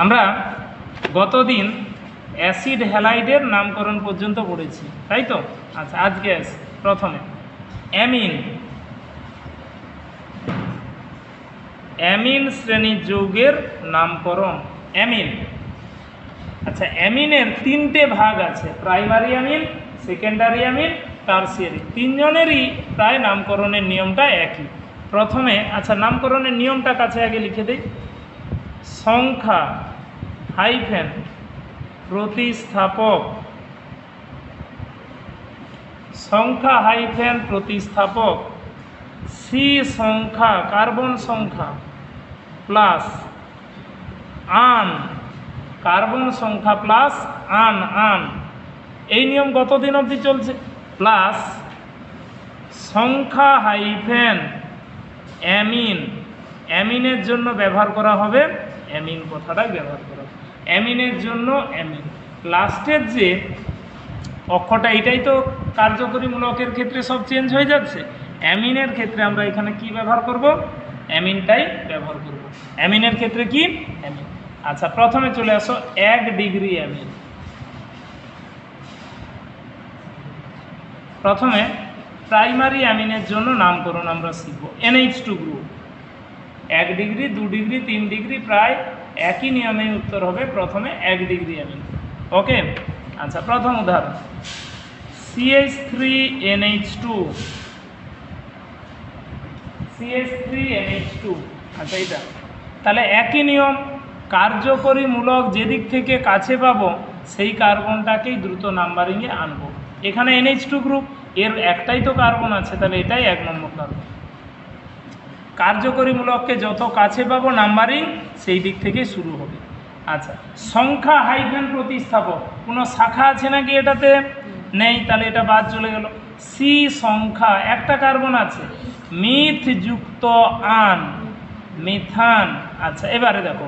আমরা গতদিন অ্যাসিড হ্যালাইডের নামকরণ পর্যন্ত পড়েছি, তাই তো? আচ্ছা, আজকে প্রথমে অ্যামিন। অ্যামিন শ্রেণীর যৌগের নামকরণ। অ্যামিন, আচ্ছা, অ্যামিনের তিনটে ভাগ আছে, primary amine, secondary amine, tertiary. তিনজনেরই প্রায় নামকরণের নিয়মটা একই। প্রথমে আচ্ছা, নামকরণের নিয়মটা কাছে আগে লিখে দিই। সংখ্যা হাইফেন প্রতিস্থাপক, সংখ্যা হাইফেন প্রতিস্থাপক, সি সংখ্যা কার্বন সংখ্যা প্লাস আন কার্বন সংখ্যা প্লাস আন আন, এই নিয়ম কতদিন অবধি চলছে, প্লাস সংখ্যা হাইফেন অ্যামিন। অ্যামিনের জন্য ব্যবহার করা হবে অ্যামিন, কথাটাই ব্যবহার করা হবে অ্যামিনের জন্য অ্যামিন। লাস্টের যে অক্ষরটা, এটাই তো কার্যকরী মূলকের ক্ষেত্রে সব চেঞ্জ হয়ে যাচ্ছে। অ্যামিনের ক্ষেত্রে আমরা এখানে কি ব্যবহার করব, অ্যামিনটাই ব্যবহার করব। অ্যামিনের ক্ষেত্রে কি, অ্যামিন। আচ্ছা, প্রথমে চলে আসো 1 ডিগ্রি অ্যামিন। প্রথমে প্রাইমারি অ্যামিনের জন্য নামকরণ আমরা শিখব। NH2 group 1 degree, 2 degree, 3 degree, প্রায় একই নিয়মে উত্তর হবে। প্রথমে 1 ডিগ্রি অ্যামিন। ওকে, আচ্ছা, প্রথম উদাহরণ CH3NH2। CH3NH2, আচ্ছা, এটা তাহলে একই নিয়ম, কার্যকরী মূলক যেদিক থেকে কাছে পাবো সেই কার্বনটাকেই দ্রুত নাম্বারিংয়ে আনবো। এখানে NH2 গ্রুপ, এর একটাই তো কার্বন আছে, তাহলে এটাই 1 নম্বর কার্বন। কার্যকরী মূলককে যত কাছে পাবো নাম্বারিং সেই দিক থেকে শুরু হবে। আচ্ছা, সংখ্যা হাইফেন প্রতিস্থাপক, কোনো শাখা আছে নাকি এটাতে? নেই, তাহলে এটা বাদ চলে গেল। সি সংখ্যা, একটা কার্বন আছে, মিথ যুক্ত আন, মিথান। আচ্ছা, এবারে দেখো,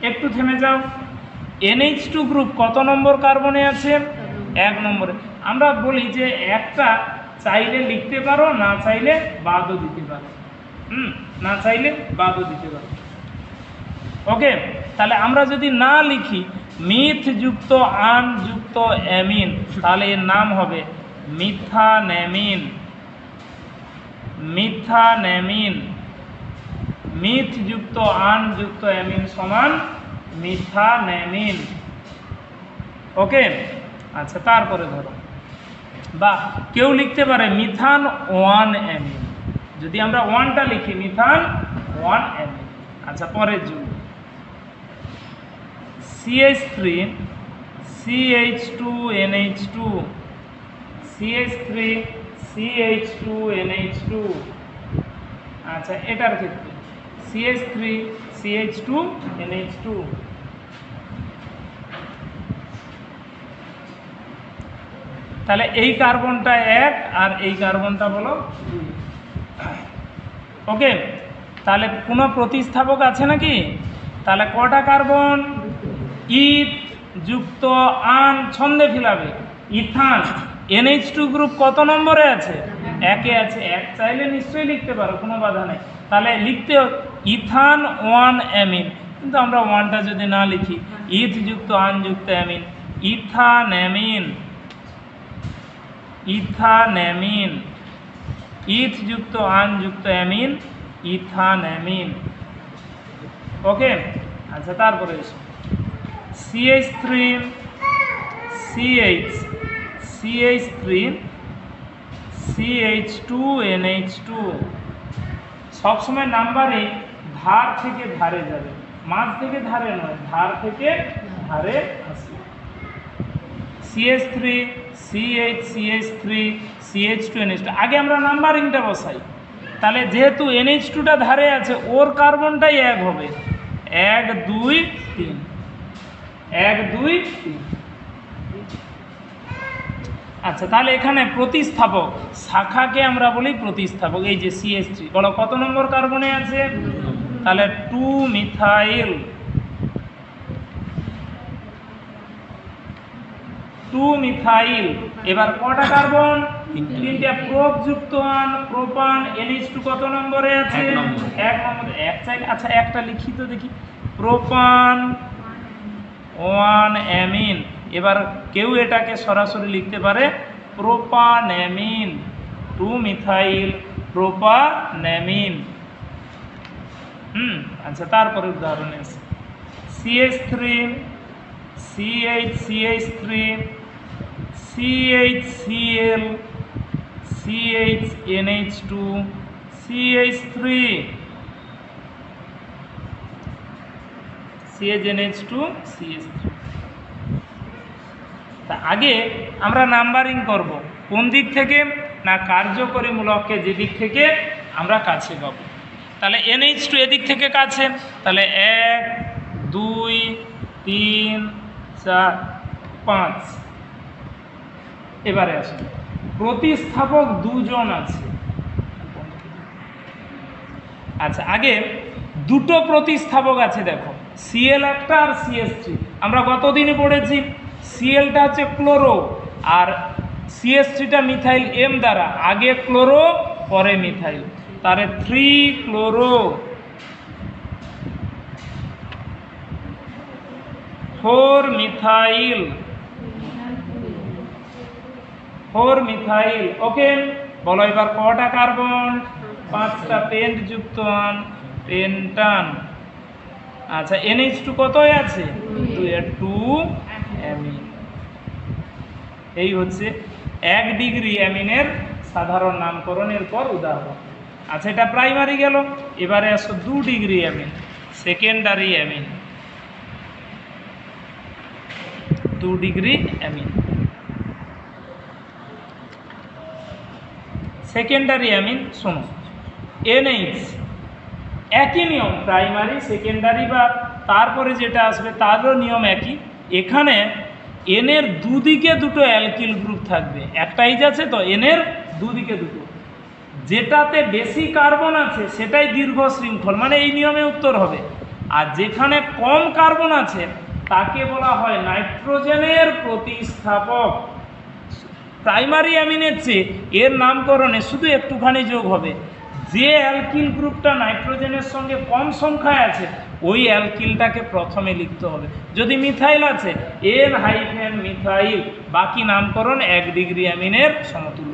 একটু থেমে যাও। NH2 গ্রুপ কত নম্বর কার্বনে আছে? 1 নম্বরে। আমরা বলি যে একটা চাইলে লিখতে পারো, না চাইলে বাদও দিতে পারো। না চাইলে বাদও দিতে পারো। ওকে, তাহলে আমরা যদি না লিখি মিথ যুক্ত আন যুক্ত অ্যামিন, তাহলে এর নাম হবে মিথানঅ্যামিন। মিথানঅ্যামিন, মিথ যুক্ত আন যুক্ত অ্যামিন সমান মিথানঅ্যামিন। ওকে, আচ্ছা, তারপরে ধরো, বা কেউ লিখতে পারে মিথান 1 অ্যামিন। যদি আমরা 1টা লিখি, মিথান 1 অ্যামিন। আচ্ছা, পরের যুগ CH3 CH2NH2, CH3 CH2NH2। আচ্ছা, এটার ক্ষেত্রে CH3 CH2NH2। তাহলে এই কার্বনটা 1 আর এই কার্বনটা বলো 2। ওকে, তাহলে কোনো প্রতিস্থাপক আছে নাকি? তাহলে কটা কার্বন? ইথ যুক্ত আন, ছন্দে ফিলাবে, ইথান। NH2 গ্রুপ কত নম্বরে আছে? 1-এ আছে। 1 চাইলে নিশ্চয়ই লিখতে পারো, কোনো বাধা নেই। তাহলে লিখতে ইথান 1 অ্যামিন, কিন্তু আমরা 1টা যদি না লিখি, ইথ যুক্ত আন যুক্ত অ্যামিন, ইথানঅ্যামিন। ইথানঅ্যামিন, ইথ যুক্ত আন যুক্ত অ্যামিন, ইথানঅ্যামিন। ওকে, আচ্ছা, তারপরে এসো CH3 CH3 CH2NH2। সবসময় নাম্বারে ধার থেকে ধারে যাবে, মাঝ থেকে ধারে নয়, ধার থেকে ধারে আসবে। CH3 CH3 CH2NH2, আগে আমরা নাম্বারিংটা বসাই। তাহলে যেহেতু NH2টা ধারে আছে, ওর কার্বনটাই 1 হবে। 1 2 3, 1 2 3। আচ্ছা, তাহলে এখানে প্রতিস্থাপক, শাখাকে আমরা বলি প্রতিস্থাপক। এই যে CH3, বলো কত নম্বর কার্বনে আছে? তাহলে 2 মিথাইল, 2 মিথাইল। এবার কটা কার্বন? 3টে। প্রোপ যুক্ত আন, প্রোপান। NH2 কত নম্বরে আছে? 1 নম্বরে। 1 চাইলে, আচ্ছা, একটা লিখি তো দেখি, প্রোপান ওয়ান অ্যামিন। এবার কেউ এটাকে সরাসরি লিখতে পারে প্রোপানেমিন, 2 মিথাইল প্রোপানেমিন। আচ্ছা, তারপরে উদাহরণ আছে CH3 CH3 CHCl CHNH2 CH3 CHNH2 CH3। তা আগে আমরা নাম্বারিং করব কোন দিক থেকে, না কার্যকরীমূলককে যে দিক থেকে আমরা কাছে পাবো। তাহলে NH2 এদিক থেকে কাছে, তাহলে 1 2 3 4 5। এবারে আসুন, প্রতিস্থাপক দুজন আছে। আচ্ছা, আগে দুটো প্রতিস্থাপক আছে, দেখো Cl একটা আর CH3। আমরা গতদিনে পড়েছি Clটা হচ্ছে ক্লোরো আর CH3টা মিথাইল M দ্বারা, আগে ক্লোরো পরে মিথাইল, তারে 3 ক্লোরো 4 মিথাইল 4 মিথাইল। ওকে, বলো এবার কটা কার্বন? 5টা পেন্ট যুক্ত আন, পেন্টান। আচ্ছা, NH2 কত আছে? 2 অ্যামিন। এই হচ্ছে 1 ডিগ্রি অ্যামিনের সাধারণ নামকরণের পর উদাহরণ। আচ্ছা, এটা প্রাইমারি গেল। এবারে আসো 2 degree amine, secondary amine. 2 degree amine, secondary amine. শোনো, NH একই নিয়ম, প্রাইমারি সেকেন্ডারি বা তারপরে যেটা আসবে তারও নিয়ম একই। এখানে N এর দুদিকে দুটো অ্যালকিল গ্রুপ থাকবে, একটা এইচ আছে তো, N এর দুদিকে দুটো, যেটাতে বেশি কার্বন আছে সেটাই দীর্ঘ শৃঙ্খল, মানে এই নিয়মে উত্তর হবে। আর যেখানে কম কার্বন আছে তাকে বলা হয় নাইট্রোজেনের প্রতিস্থাপক। প্রাইমারি অ্যামিনের চেয়ে এর নামকরণে শুধু একটুখানি যোগ হবে, যে অ্যালকিল গ্রুপটা নাইট্রোজেনের সঙ্গে কম সংখ্যায় আছে ওই অ্যালকিলটাকে প্রথমে লিখতে হবে। যদি মিথাইল আছে N- মিথাইল, বাকি নামকরণ 1 ডিগ্রি অ্যামিনের সমতুল্য।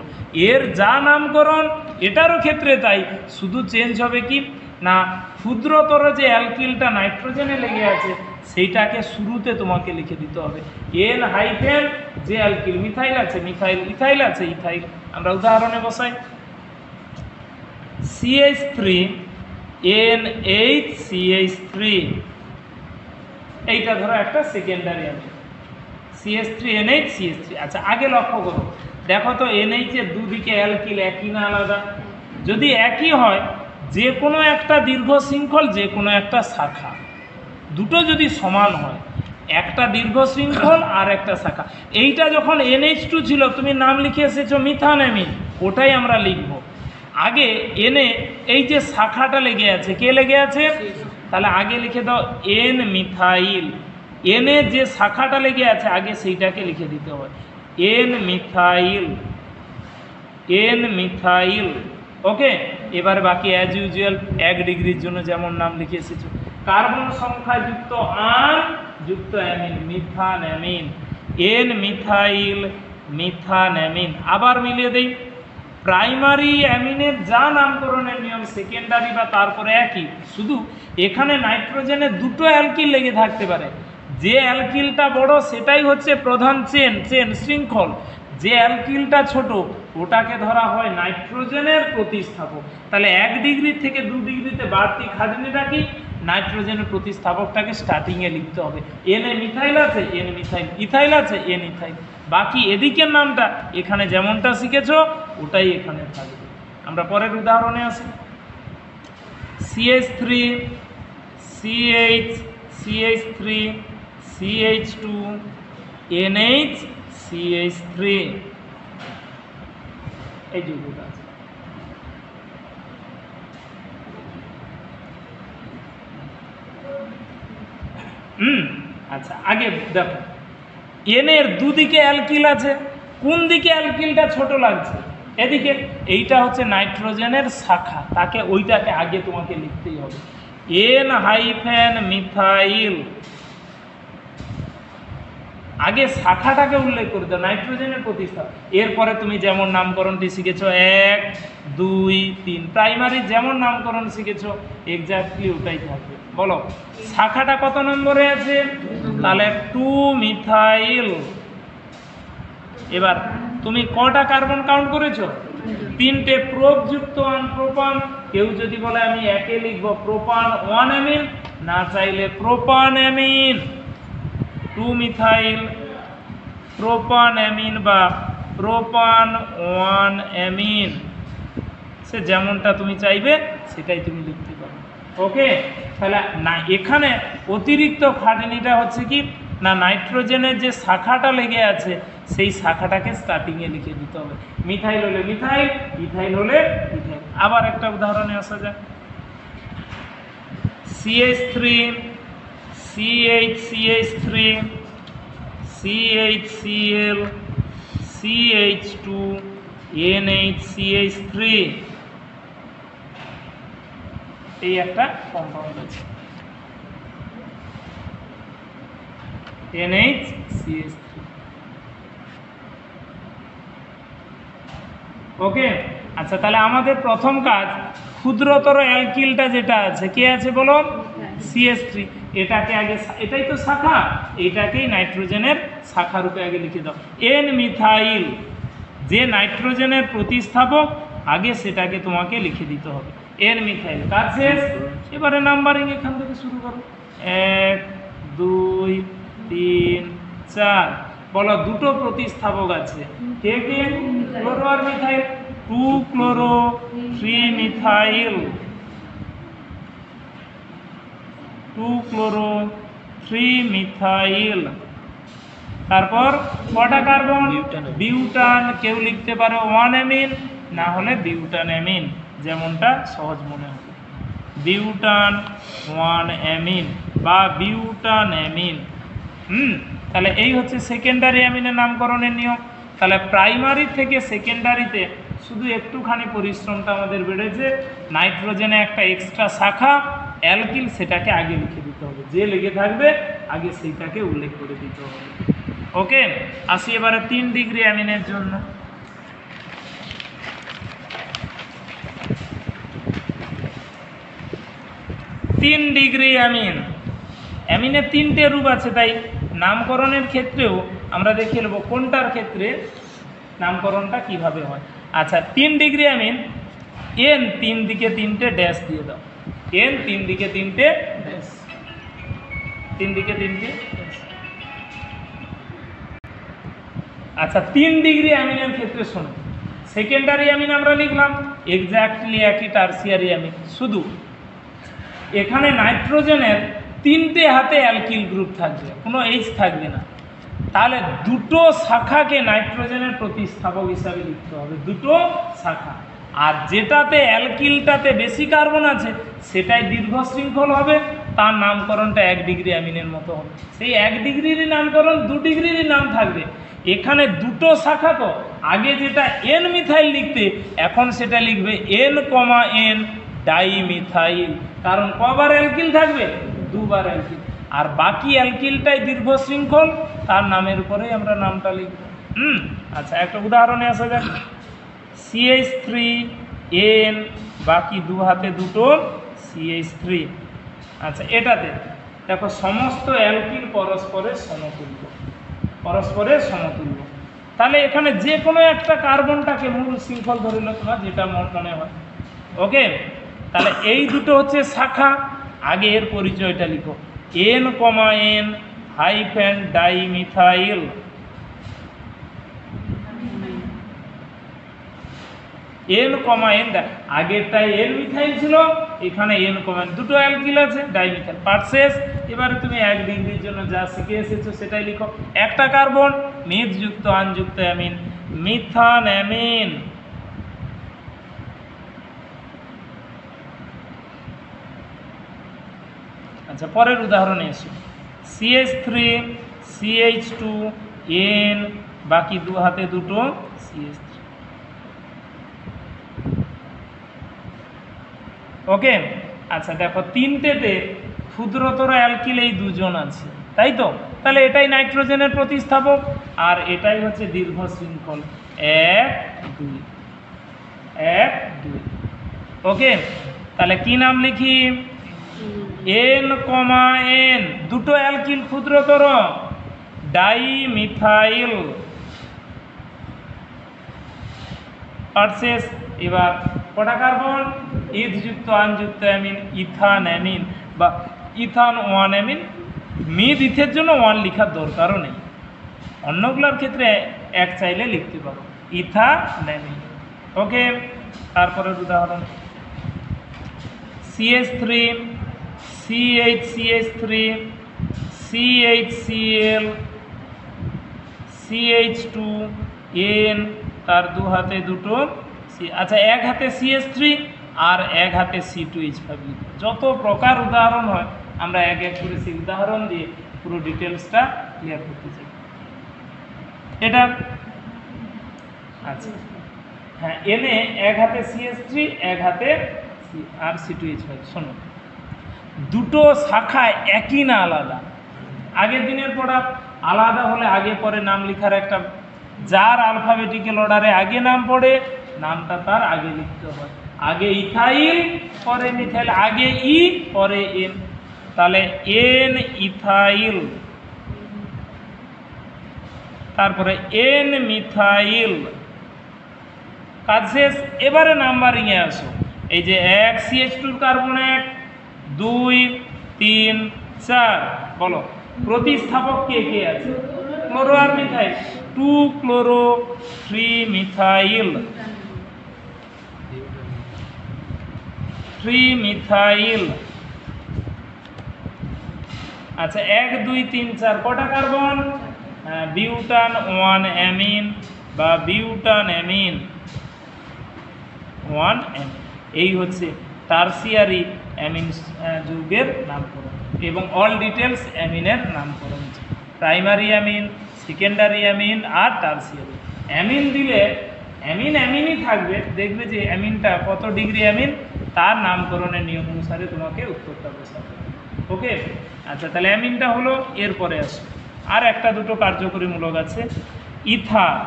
এর যা নামকরণ এটারও ক্ষেত্রে তাই, শুধু চেঞ্জ হবে কি না, ক্ষুদ্রতর যে অ্যালকিলটা নাইট্রোজেনে লেগে আছে সেইটাকে শুরুতে তোমাকে লিখে দিতে হবে। N- যে অ্যালকিল, মিথাইল আছে মিথাইল, ইথাইল আছে ইথাইল। আমরা উদাহরণে বসাই, CH3 NH এইটা ধরো একটা secondary amine, CH3 NH CH3। আচ্ছা, আগে লক্ষ্য করো, দেখো তো NH এর দুদিকে অ্যালকিল একই না আলাদা? যদি একই হয়, যে কোনো একটা দীর্ঘ শৃঙ্খল, যে কোনো একটা শাখা, দুটো যদি সমান হয়, একটা দীর্ঘ শৃঙ্খল আর একটা শাখা। এইটা যখন NH2 ছিল তুমি নাম লিখে এসেছো মিথানঅ্যামিন, ওটাই আমরা লিখব। আগে এনে এই যে শাখাটা লেগে আছে, কে লেগে আছে? তাহলে আগে লিখে দাও N মিথাইল। এনে যে শাখাটা লেগে আছে আগে সেইটাকে লিখে দিতে হয়, N মিথাইল, N মিথাইল। ওকে, এবার বাকি অ্যাজ ইউজুয়াল 1 ডিগ্রির জন্য যেমন নাম লিখে এসেছো। কার্বন সংখ্যা যুক্ত আন যুক্ত অ্যামিন, মিথানঅ্যামিন, N মিথাইল মিথানঅ্যামিন। আবার মিলিয়ে দেই, প্রাইমারি অ্যামিনের যা নামকরণের নিয়ম সেকেন্ডারি বা তারপরে একই, শুধু এখানে নাইট্রোজেনের দুটো অ্যালকিল লেগে থাকতে পারে, যে অ্যালকিলটা বড় সেটাই হচ্ছে প্রধান চেন শৃঙ্খল, যে অ্যালকিলটা ছোট ওটাকে ধরা হয় নাইট্রোজেনের প্রতিস্থাপক। তাহলে 1 ডিগ্রি থেকে 2 ডিগ্রিতে বাড়তি খাটনিটা কি, নাইট্রোজেনের প্রতিস্থাপকটাকে স্টার্টিংয়ে লিখতে হবে। N মিথাইল আছে N মিথাইল, ইথাইল আছে N ইথাইল, বাকি এদিকের নামটা এখানে যেমনটা শিখেছো ওটাই এখানে থাকবে। আমরা পরের উদাহরণে আসি, CH3 CH3 CH2 NH CH3, এই যৌগটা আছে। আচ্ছা, আগে দেখো N এর দুদিকে অ্যালকিল আছে, কোন দিকে অ্যালকিলটা ছোট লাগছে? এদিকে। এইটা হচ্ছে নাইট্রোজেনের শাখা, তাকে ওইটাকে আগে তোমাকে লিখতেই হবে। N- মিথাইল আগে শাখাটাকে উল্লেখ করে দাও, নাইট্রোজেনের প্রতিস্থাপক। এরপরে তুমি যেমন নামকরণটি শিখেছো 1 2 3, প্রাইমারি যেমন নামকরণ শিখেছো এক্স্যাক্টলি ওটাই থাকবে। বলো শাখাটা কত নম্বরে আছে? তাহলে 2 মিথাইল। এবার তুমি কটা কার্বন কাউন্ট করেছো? 3টে। প্রোপযুক্ত প্রোপান। কেউ যদি বলে আমি একে লিখবো প্রোপান 1 অ্যামিন, না চাইলে প্রোপান অ্যামিন 2 মিথাইল প্রোপান অ্যামিন বা প্রোপান 1 অ্যামিন, সে যেমনটা তুমি চাইবে সেটাই তুমি লিখতে পারো। ওকে, তাহলে না এখানে অতিরিক্ত খাটনিটা হচ্ছে কি না, নাইট্রোজেনের যে শাখাটা লেগে আছে সেই শাখাটাকে স্টার্টিংয়ে লিখে দিতে হবে। মিথাইল হলে মিথাইল, ইথাইল হলে ইথাইল। আবার একটা উদাহরণে আসা যাক। CH3 CH3 CHCl CH2 NHCH3, এই একটা কম্পাউন্ড আছে NHCH3। ওকে, আচ্ছা তাহলে আমাদের প্রথম কাজ ক্ষুদ্রতর অ্যালকিলটা যেটা আছে, কে আছে বলো? CH3। এটাকে আগে, এটাই তো শাখা, এটাকেই নাইট্রোজেনের শাখা রূপে আগে লিখে দাও। N মিথাইল, যে নাইট্রোজেনের প্রতিস্থাপক আগে সেটাকে তোমাকে লিখে দিতে হবে। N মিথাইল কাজ শেষ। এবারে নাম্বারিং এখান থেকে শুরু করো, 1 2 3 4। বলো দুটো প্রতিস্থাপক আছে, কে কে? ক্লোরো আর methyl. 2 chloro 3 methyl, 2 chloro 3 methyl. তারপর কটা কার্বন? বিউটান। কেউ লিখতে পারো 1 অ্যামিন, না হলে বিউটান অ্যামিন, যেমনটা সহজ মনে হবে। বিউটান 1 অ্যামিন বা বিউটান অ্যামিন। তাহলে এই হচ্ছে সেকেন্ডারি অ্যামিনের নামকরণের নিয়ম। তাহলে প্রাইমারি থেকে সেকেন্ডারিতে শুধু একটুখানি পরিশ্রমটা আমাদের বেড়েছে, নাইট্রোজেনে একটা এক্সট্রা শাখা অ্যালকিল, সেটাকে আগে লিখে দিতে হবে, যে লেগে থাকবে আগে সেইটাকে উল্লেখ করে দিতে হবে। ওকে, আসি এবারে 3 ডিগ্রি অ্যামিনের জন্য। 3 ডিগ্রি অ্যামিন। অ্যামিনের 3টে রূপ আছে, তাই নামকরণের ক্ষেত্রেও আমরা দেখে নেব কোনটার ক্ষেত্রে নামকরণটা কিভাবে হয়। আচ্ছা, 3 ডিগ্রি অ্যামিন, N 3 দিকে 3টে ড্যাশ দিয়ে দাও। N 3 দিকে 3টে ড্যাশ, 3 দিকে 3টে ড্যাশ। আচ্ছা, 3 ডিগ্রি অ্যামিনের ক্ষেত্রে শোনো, সেকেন্ডারি অ্যামিন আমরা লিখলাম এক্স্যাক্টলি একই টার্সিয়ারি অ্যামিন, শুধু এখানে নাইট্রোজেনের 3টে হাতে অ্যালকিল গ্রুপ থাকবে, কোনো এইচ থাকবে না। তাহলে দুটো শাখাকে নাইট্রোজেনের প্রতিস্থাপক হিসাবে লিখতে হবে, দুটো শাখা। আর যেটাতে অ্যালকিলটাতে বেশি কার্বন আছে সেটাই দীর্ঘ শৃঙ্খল হবে, তার নামকরণটা 1 ডিগ্রি অ্যামিনের মতো হবে। সেই 1 ডিগ্রিরই নামকরণ 2 ডিগ্রিরই নাম থাকবে। এখানে দুটো শাখা, তো আগে যেটা N মিথাইল লিখতে, এখন সেটা লিখবে N, N ডাইমিথাইল। কারণ কবার অ্যালকিল থাকবে? 2 বার অ্যালকিল। আর বাকি অ্যালকিলটাই দীর্ঘ শৃঙ্খল, তার নামের উপরেই আমরা নামটা লিখব। আচ্ছা, একটা উদাহরণে আসা যাক। CH3 N, বাকি 2 হাতে 2টো CH3। আচ্ছা, এটাতে দেখো সমস্ত অ্যালকিল পরস্পরের সমতুল্য, পরস্পরের সমতুল্য। তাহলে এখানে যে কোনো একটা কার্বনটাকে মূল শৃঙ্খল ধরে নিল তোমার, যেটা মনে হয়। ওকে, তাহলে এই দুটো হচ্ছে শাখা। আগে এর পরিচয়টা লিখো, N, N hyphen dimethyl. N, N, আগেরটাই N methyl ছিল, এখানে N, দুটো অ্যালকিল আছে, ডাইমিথাইল। পার্ট শেষ। এবারে তুমি 1 ডিগ্রির জন্য যা শিখে এসেছো সেটাই লিখো। একটা কার্বন, মেথযুক্ত আনযুক্ত অ্যামিন, মিথান অ্যামিন। আচ্ছা, পরের উদাহরণে এসো। CH3 CH2 N, বাকি 2 হাতে 2টো CH3। ওকে, আচ্ছা দেখো 3টেতে ক্ষুদ্রতর অ্যালকিল এই 2জন আছে, তাই তো? তাহলে এটাই নাইট্রোজেনের প্রতিস্থাপক, আর এটাই হচ্ছে দীর্ঘ শৃঙ্খল 1 2 1 2। ওকে, তাহলে কি নাম লিখি? N, N, দুটো অ্যালকিল ক্ষুদ্রতর, ডাইমিথাইল ভার্সেস এবার কটা কার্বন? ইথযুক্ত আনযুক্ত অ্যামিন, ইথান অ্যামিন বা ইথান 1 অ্যামিন। মিথ ইথের জন্য 1 লেখার দরকারও নেই, অন্যগুলোর ক্ষেত্রে 1 চাইলে লিখতে পারো, ইথানঅ্যামিন। ওকে, তারপরের উদাহরণ CH3 CH3 CHCl CH2 N, তার দু হাতে দুটো আচ্ছা এক হাতে CH3 আর এক হাতে C2H5। যত প্রকার উদাহরণ হয় আমরা এক এক করে সেই উদাহরণ দিয়ে পুরো ডিটেলসটা ক্লিয়ার করতে চাই। এটা আচ্ছা হ্যাঁ, এনে এক হাতে CH3 এক হাতে আর C2H5। শোনো, দুটো শাখা একই না আলাদা? আগের দিনের পড়া আলাদা হলে আগে পরে নাম লেখার একটা, যার আলফাবেটিক্যাল অর্ডারে আগে নাম পড়ে নামটা তার আগে লিখতে হয়। আগে ইথাইল পরে মিথাইল, আগে ই পরে এন। তাহলে এন ইথাইল, তারপরে এন মিথাইল, কাজ শেষ। এবারে নাম্বারিংয়ে আসো। এই যে 1 CH2 কার্বন 1 2 3 4, বলো প্রতিস্থাপক কে কে আছে? ক্লোরো আর মিথাইল, 2 ক্লোরো 3 মিথাইল, 3 মিথাইল। আচ্ছা 1 2 3 4 কটা কার্বন? বিউটান 1 অ্যামিন বা বিউটান অ্যামিন 1 অ্যামিন। এই হচ্ছে টার্সিয়ারি অ্যামিন যৌগের নামকরণ এবং অল ডিটেলস অ্যামিনের নামকরণ। প্রাইমারি অ্যামিন, সেকেন্ডারি অ্যামিন আর টার্সিয়ারি অ্যামিন দিলে অ্যামিন অ্যামিনই থাকবে, দেখবে যে অ্যামিনটা কত ডিগ্রি অ্যামিন তার নামকরণের নিয়ম অনুসারে তোমাকে উত্তরটা বসাতে হবে। ওকে, আচ্ছা তাহলে অ্যামিনটা হলো। এরপরে আসো আর একটা দুটো কার্যকরীমূলক আছে। ইথার,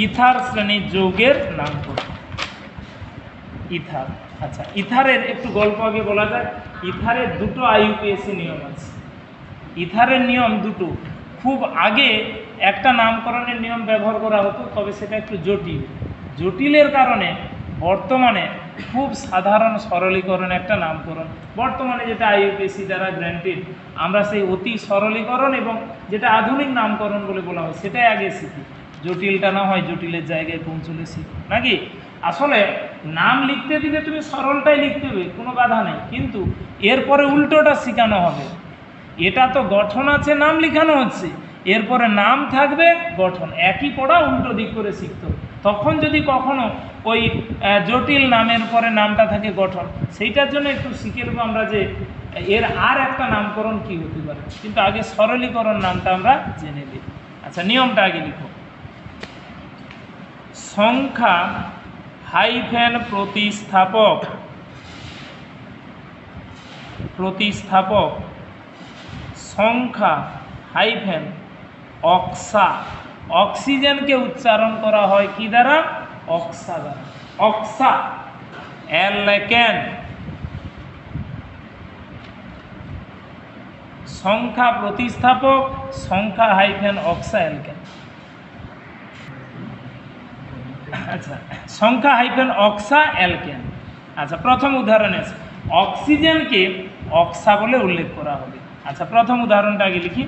ইথার শ্রেণীর যৌগের নামকরণ ইথার। আচ্ছা ইথারের একটু গল্প আগে বলা যায়। ইথারের দুটো IUPAC নিয়ম আছে। ইথারের নিয়ম দুটো। খুব আগে একটা নামকরণের নিয়ম ব্যবহার করা হতো, তবে সেটা একটু জটিল। জটিলের কারণে বর্তমানে খুব সাধারণ সরলীকরণ একটা নামকরণ, বর্তমানে যেটা IUPAC দ্বারা গ্র্যান্টেড, আমরা সেই অতি সরলীকরণ এবং যেটা আধুনিক নামকরণ বলে বলা হয় সেটাই আগে শিখি। জটিলটা না হয় জটিলের জায়গায় পৌঁছলে শিখি নাকি? আসলে নাম লিখতে দিলে তুমি সরলটাই লিখতে হবে, কোনো বাধা নেই, কিন্তু এরপরে উল্টোটা শেখানো হবে। এটা তো গঠন আছে, নাম লেখানো হচ্ছে, এরপরে নাম থাকবে গঠন, একই পড়া উল্টো দিক করে শিখতে হবে। তখন যদি কখনো ওই জটিল নামের পরে নামটা থাকে গঠন, সেইটার জন্য একটু শিখে নেবো আমরা যে এর আর একটা নামকরণ কি হতে পারে, কিন্তু আগে সরলীকরণ নামটা আমরা জেনে নিই। আচ্ছা নিয়মটা আগে লিখো। সংখ্যা হাইফেন প্রতিস্থাপক, প্রতিস্থাপক সংখ্যা হাইফেন অক্সা। অক্সিজেনকে উচ্চারণ করা হয় কি দ্বারা? অক্সা দ্বারা। অক্সা অ্যালকেন। সংখ্যা প্রতিস্থাপক সংখ্যা হাইফেন অক্সা অ্যালকেন। আচ্ছা সংখ্যা হাইফেন অক্সা অ্যালকেন। আচ্ছা প্রথম উদাহরণে আছে অক্সিজেনকে অক্সা বলে উল্লেখ করা হবে। আচ্ছা প্রথম উদাহরণটা আগে লিখি।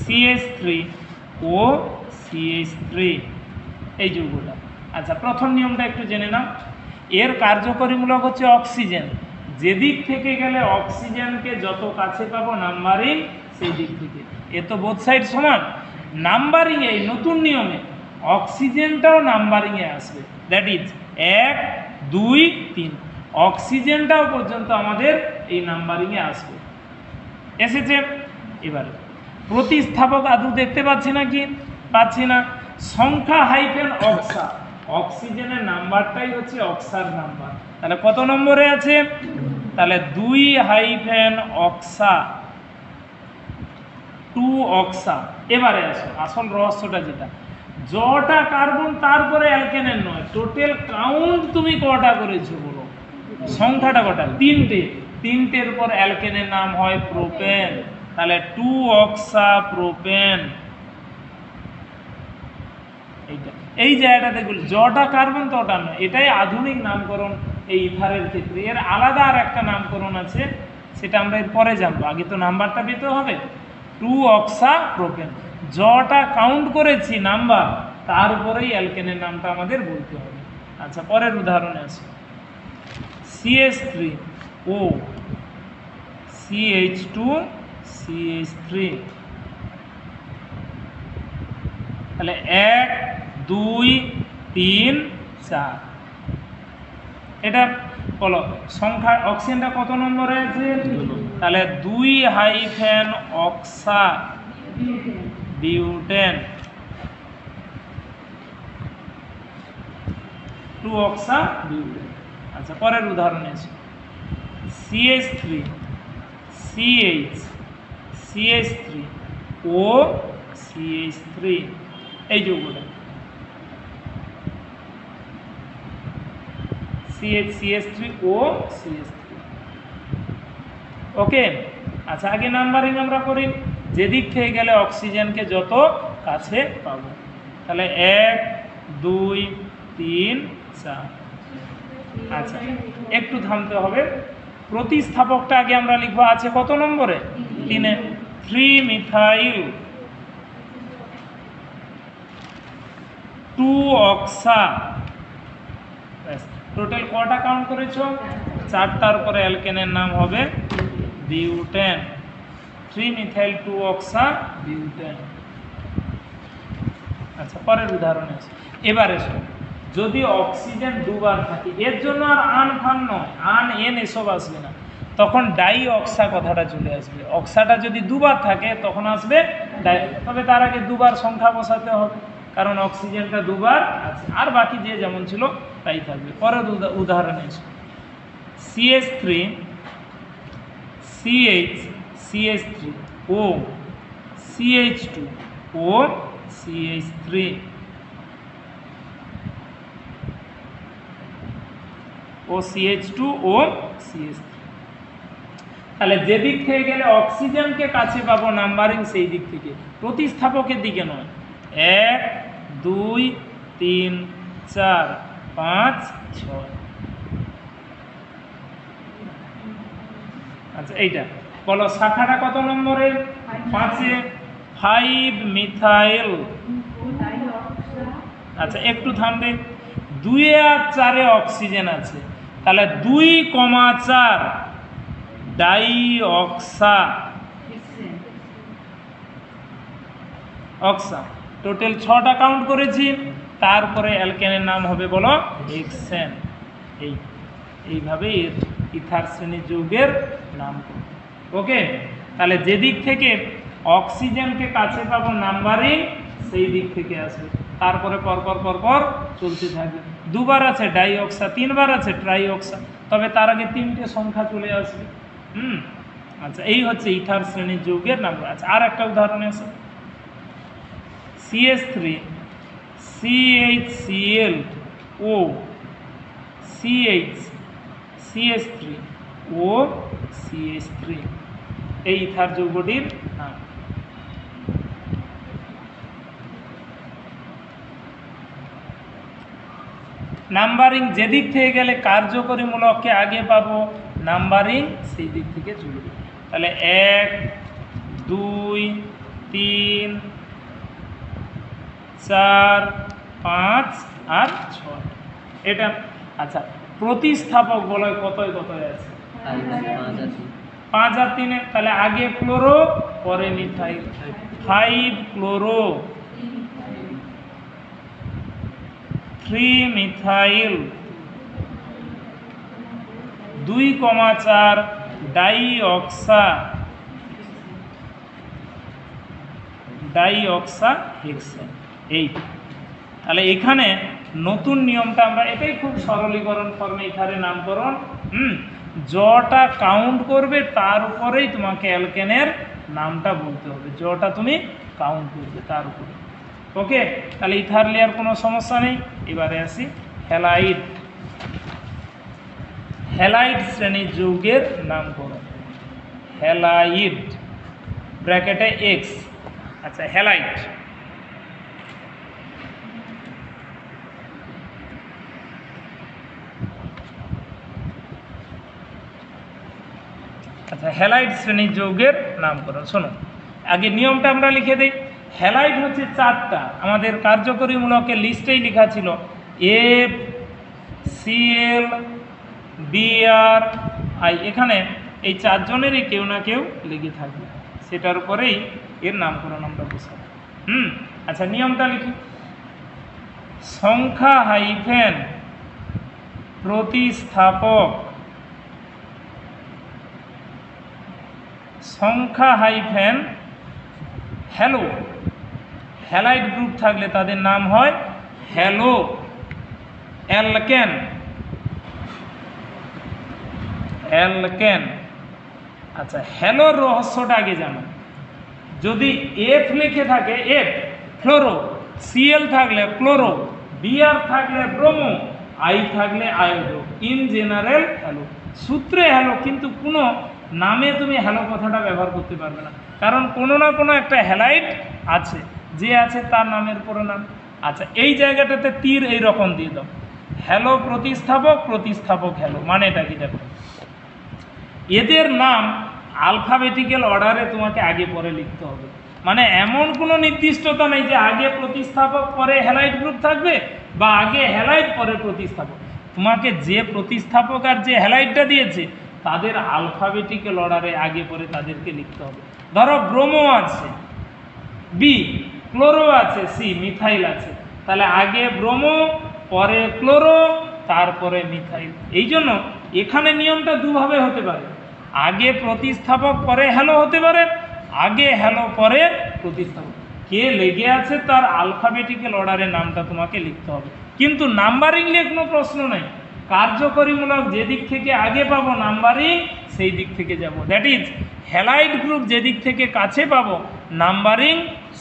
CH3 ও CH3 এই যৌগটা। আচ্ছা প্রথম নিয়মটা একটু জেনে নাও। এর কার্যকরীমূলক হচ্ছে অক্সিজেন, যেদিক থেকে গেলে অক্সিজেনকে যত কাছে পাবো নাম্বারিং সেই দিক থেকে। এ তো বোথ সাইড সমান। নাম্বারিং এই নতুন নিয়মে অক্সিজেনটাও নাম্বারিংয়ে আসবে, দ্যাট ইজ 1 2 3, অক্সিজেনটাও পর্যন্ত আমাদের এই নাম্বারিংয়ে আসবে। এসেছে? এবারে প্রতিস্থাপক আদৌ দেখতে পাচ্ছি না কি? পাচ্ছি না। সংখ্যা হাইফেন অক্সা, অক্সিজেনের নাম্বারটাই হচ্ছে অক্সার নাম্বার। তাহলে কত নম্বরে আছে? তাহলে 2 হাইফেন অক্সা 2 অক্সা। এবারে আসো আসল রহস্যটা, যেটা যটা কার্বন তারপরে অ্যালকেনের নয়, টোটাল কাউন্ট তুমি কটা করেছো বলো, সংখ্যাটা কটা? 3টে। 3টের পর অ্যালকেনের নাম হয় প্রোপেন, তাহলে 2 অক্সা প্রোপেন। এইটা এই জায়গাটা দেখুন, যটা কার্বন তটা নয়, এটাই আধুনিক নামকরণ এই ইথারের ক্ষেত্রে। এর আলাদা আর একটা নামকরণ আছে, সেটা আমরা এর পরে জানবো, আগে তো নাম্বারটা পেতে হবে। 2 অক্সা প্রোপেন, যটা কাউন্ট করেছি নাম্বার, তারপরেই অ্যালকেনের নামটা আমাদের বলতে হবে। আচ্ছা, পরের উদাহরণে আছে CH3O CH2 CH3, তাহলে 1 2 3 4। এটা বলো সংখ্যা, অক্সিজেনটা কত নম্বরে আছে? তাহলে 2 হাইফেন অক্সা বিউটেন, 2 অক্সা বিউটেন। আচ্ছা, পরের উদাহরণে আছে CH3 CH CH3O CH3, এই যৌগটা CH3O CH3। ওকে। আচ্ছা, আগে নাম্বারিং আমরা করি, যেদিক থেকে গেলে অক্সিজেনকে যত কাছে পাবো। তাহলে 1 2 3 4। আচ্ছা, একটু থামতে হবে, প্রতিস্থাপকটা আগে আমরা লিখবো, আছে কত নম্বরে? 3-এ। 3 মিথাইল 2 অক্সা, টোটাল কটা কাউন্ট করেছো? 4টার পরে অ্যালকেনের নাম হবে বিউটেন, 3 মিথাইল 2 অক্সা বিউটেন। আচ্ছা, পরের উদাহরণে আছে। এবারে শোনো, যদি অক্সিজেন দুবার থাকে, এর জন্য আর আন ফান নয়, আন এন এসব আসবে না, তখন ডাই অক্সা কথাটা চলে আসবে। অক্সাটা যদি দুবার থাকে তখন আসবে ডাই, তবে তার আগে দুবার সংখ্যা বসাতে হবে, কারণ অক্সিজেনটা দুবার আছে, আর বাকি যে যেমন ছিল তাই থাকবে। পরের উদাহরণে আছে CH3 CH CH3O CH2O CH3, ও CH2O CH3। তাহলে যেদিক থেকে গেলে অক্সিজেনকে কাছে পাবো নাম্বারিং, সেই দিক থেকে, প্রতিস্থাপকের দিকে নয়। 1 2 3 4 5 6। আচ্ছা, এইটা বলো শাখাটা কত নম্বরে? 5-এ, 5 মিথাইল। আচ্ছা, একটু থামবে, 2 আর 4-এ অক্সিজেন আছে, তাহলে 2,4 ডাই অক্সা অক্সা, টোটাল 6টা কাউন্ট করেছি, তারপরে অ্যালকেনের নাম হবে বলো হেক্সেন। এইভাবে এর ইথার শ্রেণীর যৌগের নাম। ওকে, তাহলে যেদিক থেকে অক্সিজেনকে কাছে পাবো নাম্বারিং, সেই দিক থেকে আসবে, তারপরে পরপর পরপর চলতে থাকবে। দুবার আছে ডাই অক্সা, 3বার আছে ট্রাই অক্সা, তবে তার আগে 3টে সংখ্যা চলে আসবে। আচ্ছা, এই হচ্ছে ইথার শ্রেণীর যৌগের নাম। আচ্ছা, আর একটা উদাহরণ আছে CH3 CHClO CH CH3O CH3, এই ইথার যৌগটির নাম। নাম্বারিং যেদিক থেকে গেলে কার্যকরীমূলককে আগে পাবো, নাম্বারিং সেই দিক থেকে চলবে। তাহলে 1 2 3 4 5 আর 6, এটা। আচ্ছা, প্রতিস্থাপক বলে কতই আছে? 5 আর 3-এ, তাহলে আগে ক্লোরো পরে methyl, 5 chloro 3 methyl 2,4 die অক্সা hexane. এই তাহলে এখানে নতুন নিয়মটা আমরা, এটাই খুব সরলীকরণ ফর্মে ইথারের নামকরণ। জটা কাউন্ট করবে তার উপরেই তোমাকে অ্যালকেনের নামটা বলতে হবে, জটা তুমি কাউন্ট করবে তার উপরে। ওকে, তাহলে ইথার লেয়ার কোনো সমস্যা নেই। এবারে আসি হ্যালাইড। হ্যালাইড শ্রেণীর যৌগের নামকরণ। হ্যালাইড ব্র্যাকেটে এক্স। আচ্ছা, হ্যালাইড হ্যালাইড শ্রেণীর যৌগের নামকরণ। শোনো, আগে নিয়মটা আমরা লিখে দিই। হ্যালাইড হচ্ছে চারটা, আমাদের কার্যকরীমূলকের লিস্টেই লেখা ছিল এফ সিএল বিআর আই। এখানে এই চারজনেরই কেউ না কেউ লেগে থাকবে, সেটার উপরেই এর নামকরণ আমরা বসাবো। আচ্ছা, নিয়মটা লিখি। সংখ্যা হাইফেন প্রতিস্থাপক, সংখ্যা হাইফেন হ্যালো। হ্যালাইড গ্রুপ থাকলে তাদের নাম হয় হ্যালো অ্যালকেন। অ্যালকেন। আচ্ছা, হ্যালোর রহস্যটা আগে জানো। যদি এফ লিখে থাকে এফ ফ্লোরো, সিএল থাকলে ক্লোরো, বিআর থাকলে ব্রোমো, আই থাকলে আয়োডো, ইন জেনারেল হ্যালো। সূত্রে হ্যালো, কিন্তু কোনো নামে তুমি হ্যালো কথাটা ব্যবহার করতে পারবে না, কারণ কোনো না কোনো একটা হ্যালাইড আছে, যে আছে তার নামের পরে নাম। আচ্ছা, এই জায়গাটাতে তীর এই রকম দিয়ে দাও, হ্যালো প্রতিস্থাপক, প্রতিস্থাপক হ্যালো। মানে এটা কি দেখো, এদের নাম আলফাবেটিক্যাল অর্ডারে তোমাকে আগে পরে লিখতে হবে। মানে এমন কোনো নির্দিষ্টতা নেই যে আগে প্রতিস্থাপক পরে হ্যালাইড গ্রুপ থাকবে, বা আগে হ্যালাইড পরে প্রতিস্থাপক। তোমাকে যে প্রতিস্থাপক আর যে হ্যালাইডটা দিয়েছে তাদের আলফাবেটিক্যাল অর্ডারে আগে পরে তাদেরকে লিখতে হবে। ধরো ব্রোমো আছে, বি, ক্লোরো আছে, সি, মিথাইল আছে, তাহলে আগে ব্রোমো পরে ক্লোরো তারপরে মিথাইল। এই জন্য এখানে নিয়মটা দুভাবে হতে পারে, আগে প্রতিস্থাপক পরে হ্যালো হতে পারে, আগে হ্যালো পরে প্রতিস্থাপক। কে লেগে আছে তার আলফাবেটিক্যাল অর্ডারে নামটা তোমাকে লিখতে হবে, কিন্তু নাম্বারিং নিয়ে কোনো প্রশ্ন নাই। কার্যকরীমূলক যে দিক থেকে আগে পাবো নাম্বারিং সেই দিক থেকে যাব। দ্যাট ইজ হ্যালাইড গ্রুপ যে দিক থেকে কাছে পাবো নাম্বারিং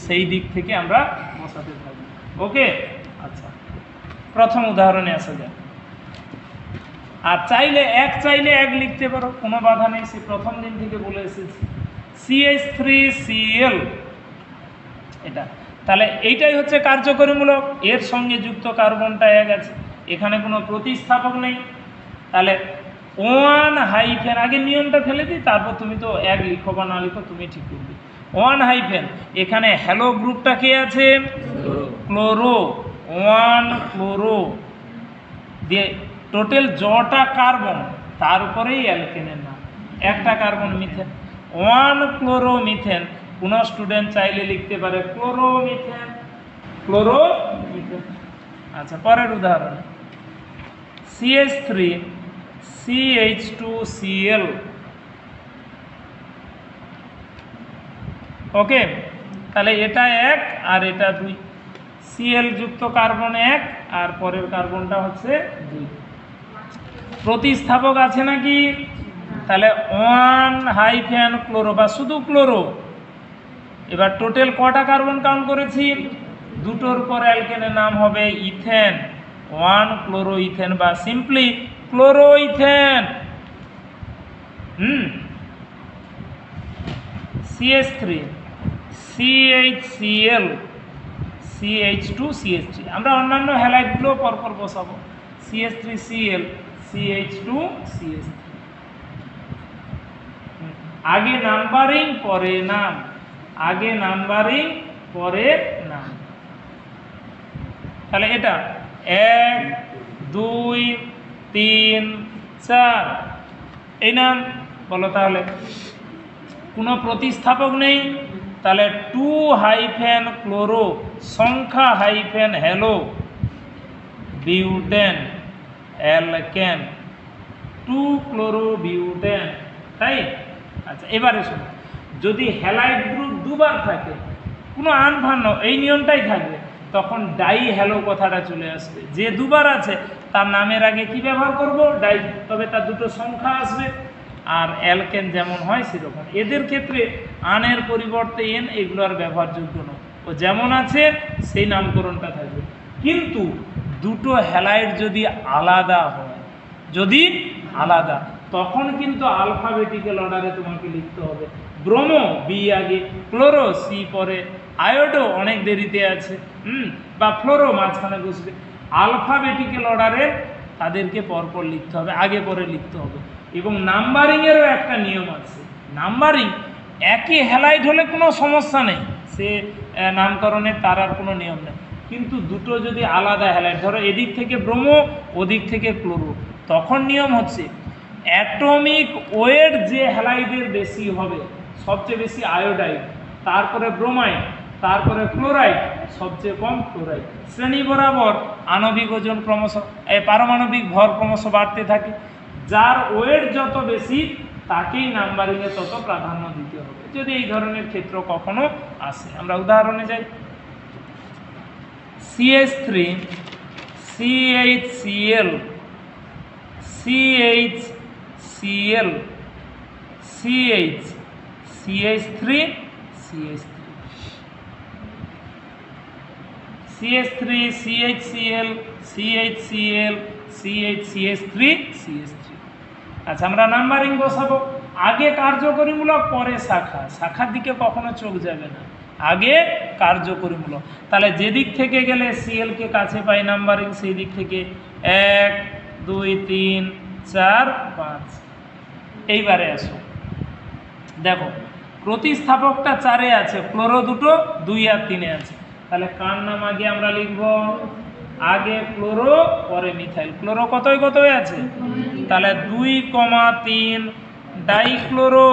সেই দিক থেকে আমরা বসাতে থাকবো। ওকে, আচ্ছা, প্রথম উদাহরণে আসা যায়। আর চাইলে এক লিখতে পারো, কোনো বাধা নেই, সে প্রথম দিন থেকে বলে এসেছি। CH3Cl, এটা তাহলে এইটাই হচ্ছে কার্যকরীমূলক, এর সঙ্গে যুক্ত কার্বনটা এক আছে, এখানে কোনো প্রতিস্থাপক নেই। তাহলে ওয়ান হাইফেন, আগে নিয়মটা ফেলে দিই, তারপর তুমি তো এক লিখো বা না লিখো তুমি ঠিক করবে। ওয়ান হাইফেন, এখানে হ্যালো গ্রুপটা কে আছে? ক্লোরো, ওয়ান ক্লোরো দিয়ে টোটাল জটা কার্বন, তার উপরেই অ্যালকেনের নাম, একটা carbon methane, one chloro methane. কোনো স্টুডেন্ট চাইলে লিখতে পারে ক্লোরো মিথেন, ক্লোরো মিথেন। আচ্ছা, পরের উদাহরণ CH3CH2Cl। ওকে, তাহলে এটা এক আর এটা দুই, Cl যুক্ত কার্বন এক আর পরের কার্বনটা হচ্ছে দুই। প্রতিস্থাপক আছে নাকি? তাহলে ওয়ান হাইফেন ক্লোরো বা শুধু ক্লোরো। এবার টোটাল কটা কার্বন কাউন্ট করেছি? দুটোর পর অ্যালকেনের নাম হবে ইথেন, ওয়ান ক্লোরো ইথেন বা simply chloro ethane. CH3 CHCl CH2CH3, আমরা অন্যান্য হ্যালাইডগুলো পরপর বসাবো। CH3Cl CH2CH3, আগে নাম্বারিং পরে নাম, আগে নাম্বারিং পরে নাম। তাহলে এটা 1 2 3 4 এই নাম বলো। তাহলে কোনো প্রতিস্থাপক নেই, তাহলে 2 হাইফেন ক্লোরো, সংখ্যা hyphen hello, butane alkane, 2 chloro butane, তাই। আচ্ছা, এবারে শোনো, যদি হ্যালাইড গ্রুপ দুবার থাকে, কোনো আনভান্ন এই নিয়মটাই থাকবে, তখন ডাই হ্যালো কথাটা চলে আসবে। যে দুবার আছে তার নামের আগে কি ব্যবহার করব? ডাই, তবে তার দুটো সংখ্যা আসবে। আর অ্যালকেন যেমন হয় সেরকম। এদের ক্ষেত্রে আনের পরিবর্তে এন এগুলো আর ব্যবহারযোগ্য নয়, ও যেমন আছে সেই নামকরণটা থাকবে। কিন্তু দুটো হ্যালাইড যদি আলাদা হয়, যদি আলাদা, তখন কিন্তু আলফাবেটিক্যাল অর্ডারে তোমাকে লিখতে হবে। ব্রোমো বি আগে, ক্লোরো সি পরে, আয়োডো অনেক দেরিতে আছে, বা ফ্লোরো মাঝখানে বসবে। আলফাবেটিক্যাল অর্ডারে তাদেরকে পরপর লিখতে হবে, আগে পরে লিখতে হবে। এবং নাম্বারিংয়েরও একটা নিয়ম আছে। নাম্বারিং একই হ্যালাইড হলে কোনো সমস্যা নেই, সে নামকরণের তার আর কোনো নিয়ম নেই। কিন্তু দুটো যদি আলাদা হ্যালাইড, ধরো এদিক থেকে ব্রোমো ওদিক থেকে ক্লোরো, তখন নিয়ম হচ্ছে অ্যাটমিক ওয়েট যে হ্যালাইডের বেশি হবে, সবচেয়ে বেশি আয়োডাইড, তারপরে ব্রোমাইড, তারপরে ক্লোরাইড, সবচেয়ে কম ক্লোরাইড। শ্রেণী বরাবর আণবিক ওজন ক্রমশ, পারমাণবিক ভর ক্রমশ বাড়তে থাকে। যার ওয়েট যত বেশি তাকেই নাম্বারিংয়ে তত প্রাধান্য দিতে হবে, যদি এই ধরনের ক্ষেত্র কখনো আসে। আমরা উদাহরণে যাই। CH3 CHCl CHCl CH CH3 CH3 CH3 CHCl CHCl CH3 CH3। আচ্ছা, আমরা নাম্বারিং বসাবো। আগে কার্যকরীমূলক, পরে শাখা। শাখার দিকে কখনো চোখ যাবে না, আগে কার্যকরীমূলক। তাহলে যেদিক থেকে গেলে সিএলকে কাছে পাই নাম্বারিং, সেই দিক থেকে 1 2 3 4 5। এইবারে আসো, দেখো প্রতিস্থাপকটা 4-এ আছে, ক্লোরো দুটো 2 আর 3-এ আছে। তাহলে কার নাম আগে আমরা লিখব? আগে ক্লোরো পরে মিথাইল। ক্লোরো কতই কতই আছে? তাহলে 2,3 ডাইক্লোরো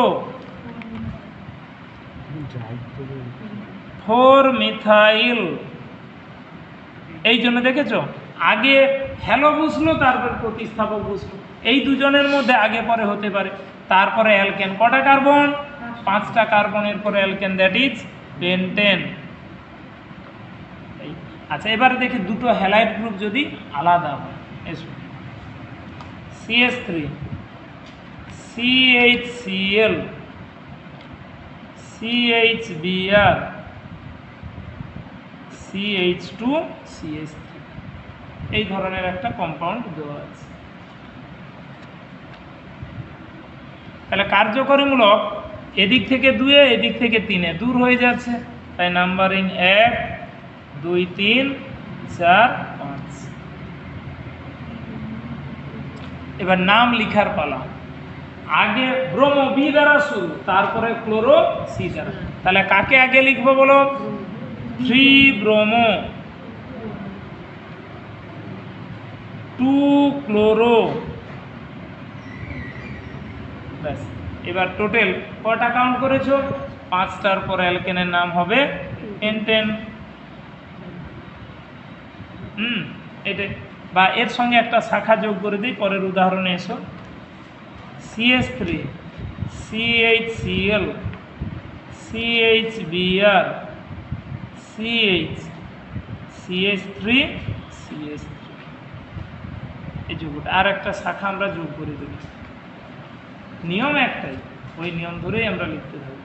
4 মিথাইল। এই জন্য দেখেছো, আগে হ্যালো বুঝলো, তারপর প্রতিস্থাপক বুঝলো। এই দুজনের মধ্যে আগে পরে হতে পারে। তারপরে অ্যালকেন, কটা কার্বন? 5টা কার্বনের পরে অ্যালকেন, দ্যাট ইজ পেন্টেন। আচ্ছা, এবারে দেখি দুটো হ্যালাইড গ্রুপ যদি আলাদা হয়। এসো, CH3 CHCl CHBr CH2 CH3, এই ধরনের একটা কম্পাউন্ড দেওয়া আছে। তাহলে কার্যকরীমূলক এদিক থেকে 2-এ, এদিক থেকে 3-এ, দূর হয়ে যাচ্ছে। তাই নাম্বারিং 1 2 3 4 5। এবার নাম লিখার পালা। আগে ব্রোমো বি দ্বারা শুরু, তারপরে ক্লোরো সি দ্বারা। তাহলে কাকে আগে লিখবো বলো? 3 ব্রোমো 2 ক্লোরো। ব্যাস, এবার টোটাল কটা কাউন্ট করেছো? 5টার পর অ্যালকেনের নাম হবে পেন্টেন। এটাই, বা এর সঙ্গে একটা শাখা যোগ করে দিই, পরের উদাহরণে এসো। CH3 CHCl CHBr CH CH3 CH3, এই যোগটা। আর একটা শাখা আমরা যোগ করে দেব। নিয়ম একটাই, ওই নিয়ম ধরেই আমরা লিখতে থাকবো।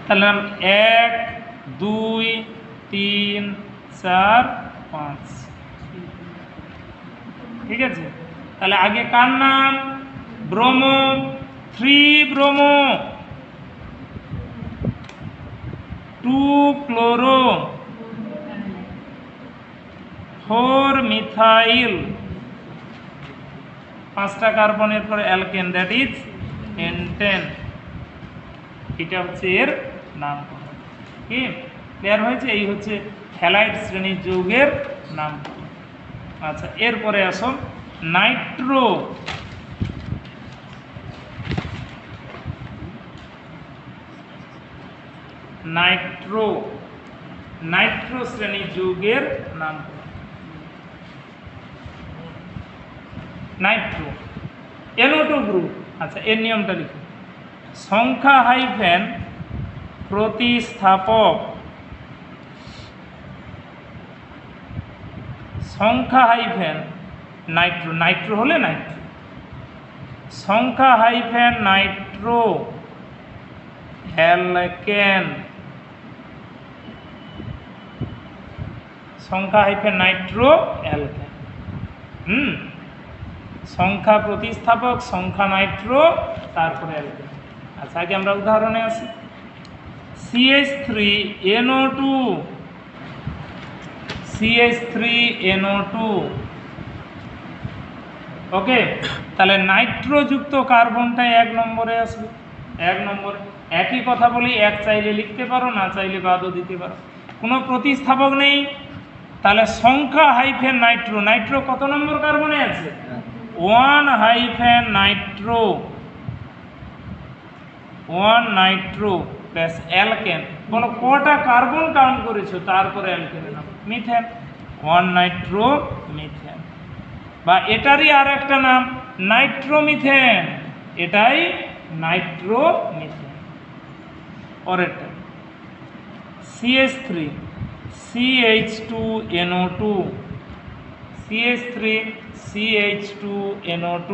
তাহলে 1 2 3 4 5, ঠিক আছে। তাহলে আগে কার নাম? ব্রোমো 3 ব্রোমো 2 ক্লোরো 4 মিথাইল, 5টা কার্বনের পরে অ্যালকেন, দ্যাট ইজ পেন্টেন। এটা হচ্ছে এর নামকরণ। কি ক্লিয়ার হয়েছে? এই হচ্ছে হ্যালাইড শ্রেণীর যৌগের নামকরণ। আচ্ছা, এরপরে আসো নাইট্রো। নাইট্রো নাইট্রো শ্রেণী যৌগের নাম। Nitro NO2 group. আচ্ছা, এর নিয়মটা লিখুন। সংখ্যা হাইফেন প্রতিস্থাপক, সংখ্যা হাইফেন নাইট্রো, নাইট্রো হলে নাইট্রো, সংখ্যা হাইফেন নাইট্রো অ্যালকেন, সংখ্যা হাইফেন নাইট্রো অ্যালকেন। সংখ্যা প্রতিস্থাপক, সংখ্যা নাইট্রো, তারপরে অ্যালকেন। আচ্ছা, আগে আমরা উদাহরণে আসি। CH3NO2, CH3NO2। ওকে, তাহলে নাইট্রোযুক্ত কার্বনটাই 1 নম্বরে আসবে। 1 নম্বরে একই কথা বলি, এক চাইলে লিখতে পারো, না চাইলে বাদও দিতে পারো, কোনো প্রতিস্থাপক নেই। তাহলে সংখ্যা হাইফেন নাইট্রো, নাইট্রো কত নম্বর কার্বনে আছে? 1 hyphen Nitro, 1 Nitro plus alkane. বলো কটা কার্বন কাউন্ট করেছো, তারপরে অ্যালকেনের নাম মিথেন, 1 নাইট্রো মিথেন। বা এটারই আর একটা নাম নাইট্রোমিথেন, এটাই নাইট্রোমিথেন। পরেরটা CH3 CH2NO2, CH3 CH2NO2।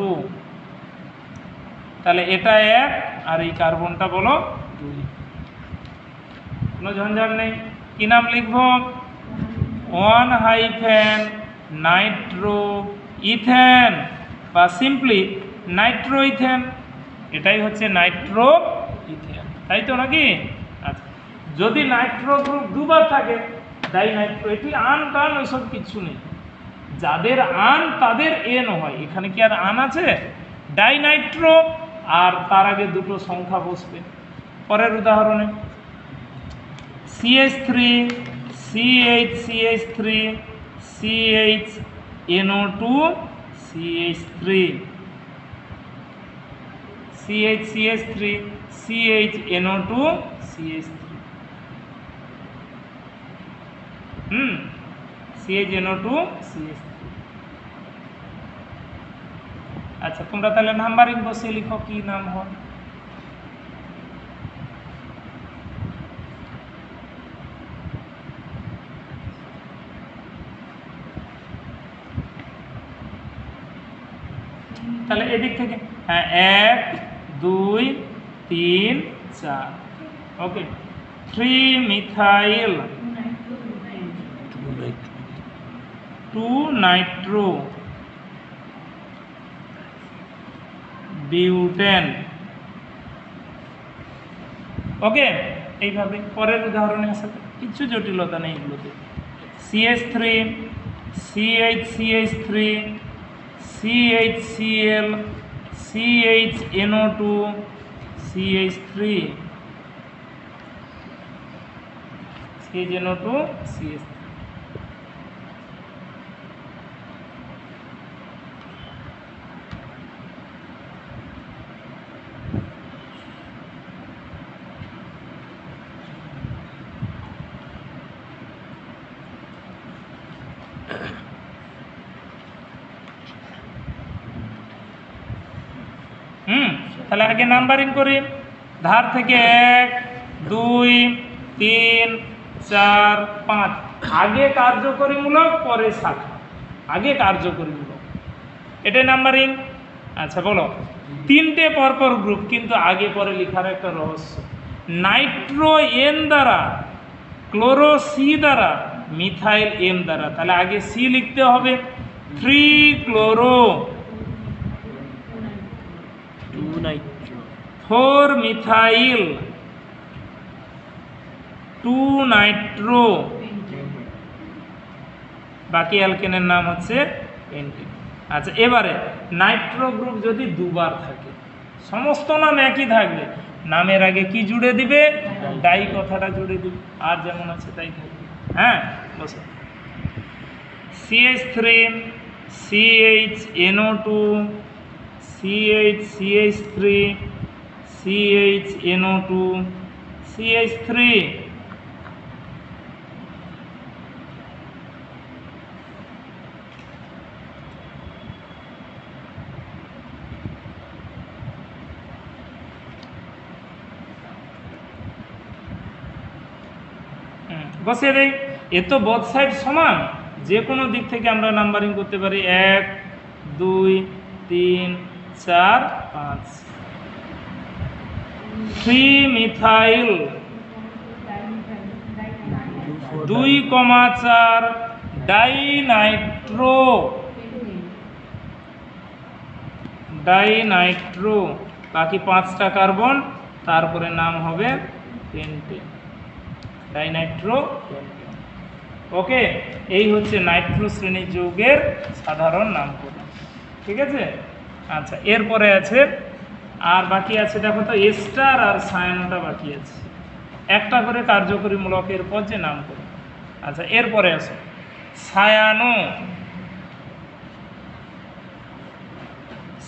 তাহলে এটা 1 আর এই কার্বনটা বলো 2, কোনো ঝঞ্ঝাট নেই। কি নাম লিখবো? 1 হাইফেন নাইট্রো ইথেন বা সিম্পলি নাইট্রো ইথেন, এটাই হচ্ছে নাইট্রো ইথেন, তাই তো নাকি? আচ্ছা, যদি নাইট্রো গ্রুপ দুবার থাকে ডাই নাইট্রো, এটি আন টান ওইসব কিছু নেই, যাদের আন তাদের এন হয়। এখানে কি আর আন আছে? ডাই নাইট্রো আর তার আগে দুটো সংখ্যা বসবে। পরের উদাহরণে CH3 CH3 CHNO2 CH3, CH3 CHNO2 CH3, CHNO2 CH3। আচ্ছা, তোমরা তাহলে নাম্বারিং বসিয়ে লিখো কি নাম হয়। তাহলে এদিক থেকে হ্যাঁ 1 2 3 4। ওকে, 3 মিথাইল 2 নাইট্রো বিউটেন। ওকে, এইভাবে পরের উদাহরণে আসা কিছু জটিলতা নেই এগুলোতে। CH3 CH3 CHCl CHNO2 CH3, CHNO2 CH3। তাহলে আগে নাম্বারিং করি, ধার থেকে 1 2 3 4 5। আগে কার্যকরীমূলক, পরে শাখা, আগে কার্যকরীমূলক, এটাই নাম্বারিং। আচ্ছা বলো, 3টে পরপর গ্রুপ, কিন্তু আগে পরে লেখার একটা রহস্য। নাইট্রো N দ্বারা, ক্লোরো C দ্বারা, মিথাইল M দ্বারা। তাহলে আগে C লিখতে হবে, 3 ক্লোরো 4 মিথাইল 2 নাইট্রো, বাকি অ্যালকেনের নাম হচ্ছে পেন্টেন। আচ্ছা, এবারে নাইট্রো গ্রুপ যদি দুবার থাকে, সমস্ত নাম একই থাকবে, নামের আগে কি জুড়ে দিবে? ডাই কথাটা জুড়ে দিবে, আর যেমন আছে তাই থাকবে। হ্যাঁ, বসো। CH3 CHNO2 CH3 CHNO2 CH3, বসিয়ে দেই। এ তো বোথ সাইড সমান, যে কোনো দিক থেকে আমরা নাম্বারিং করতে পারি 1 2 3 4 5। 3 মিথাইল 2,4 ডাইনাইট্রো বাকি 5টা কার্বন, তারপরে নাম হবে পেন্টেন, ডাইনাইট্রো পেন্টেন। ওকে, এই হচ্ছে নাইট্রো শ্রেণীর যৌগের সাধারণ নামকরণ। ঠিক আছে। আচ্ছা, এরপরে আছে আর বাকি আছে, দেখো তো এস্টার আর সায়ানোটা বাকি আছে, একটা করে কার্যকরী মূলকের পর যে নামকরণ। আচ্ছা, এরপরে আছে cyano,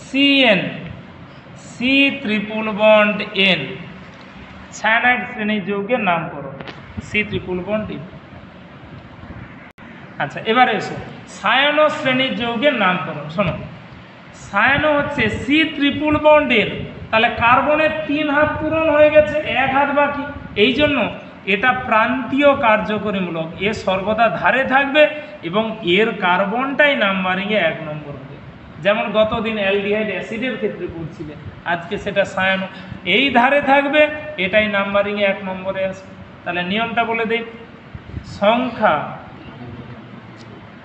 CN, C triple bond N, cyanide শ্রেণীর যৌগের নামকরণ সি ট্রিপল বন্ড N। আচ্ছা, এবারে এসো সায়ানো শ্রেণীর যৌগের নামকরণ। শোনো, সায়ানো হচ্ছে সি ট্রিপল বন্ড N, তাহলে কার্বনের 3 হাত পূরণ হয়ে গেছে, 1 হাত বাকি। এই জন্য এটা প্রান্তীয় কার্যকরী মূলক, এ সর্বদা ধারে থাকবে এবং এর কার্বনটাই নাম্বারিংয়ে 1 নম্বর হবে। যেমন গতদিন অ্যালডিহাইড অ্যাসিডের ক্ষেত্রে পড়ছিলেন, আজকে সেটা সায়ানো, এই ধারে থাকবে, এটাই নাম্বারিংয়ে 1 নম্বরে আসবে। তাহলে নিয়মটা বলে দিই, সংখ্যা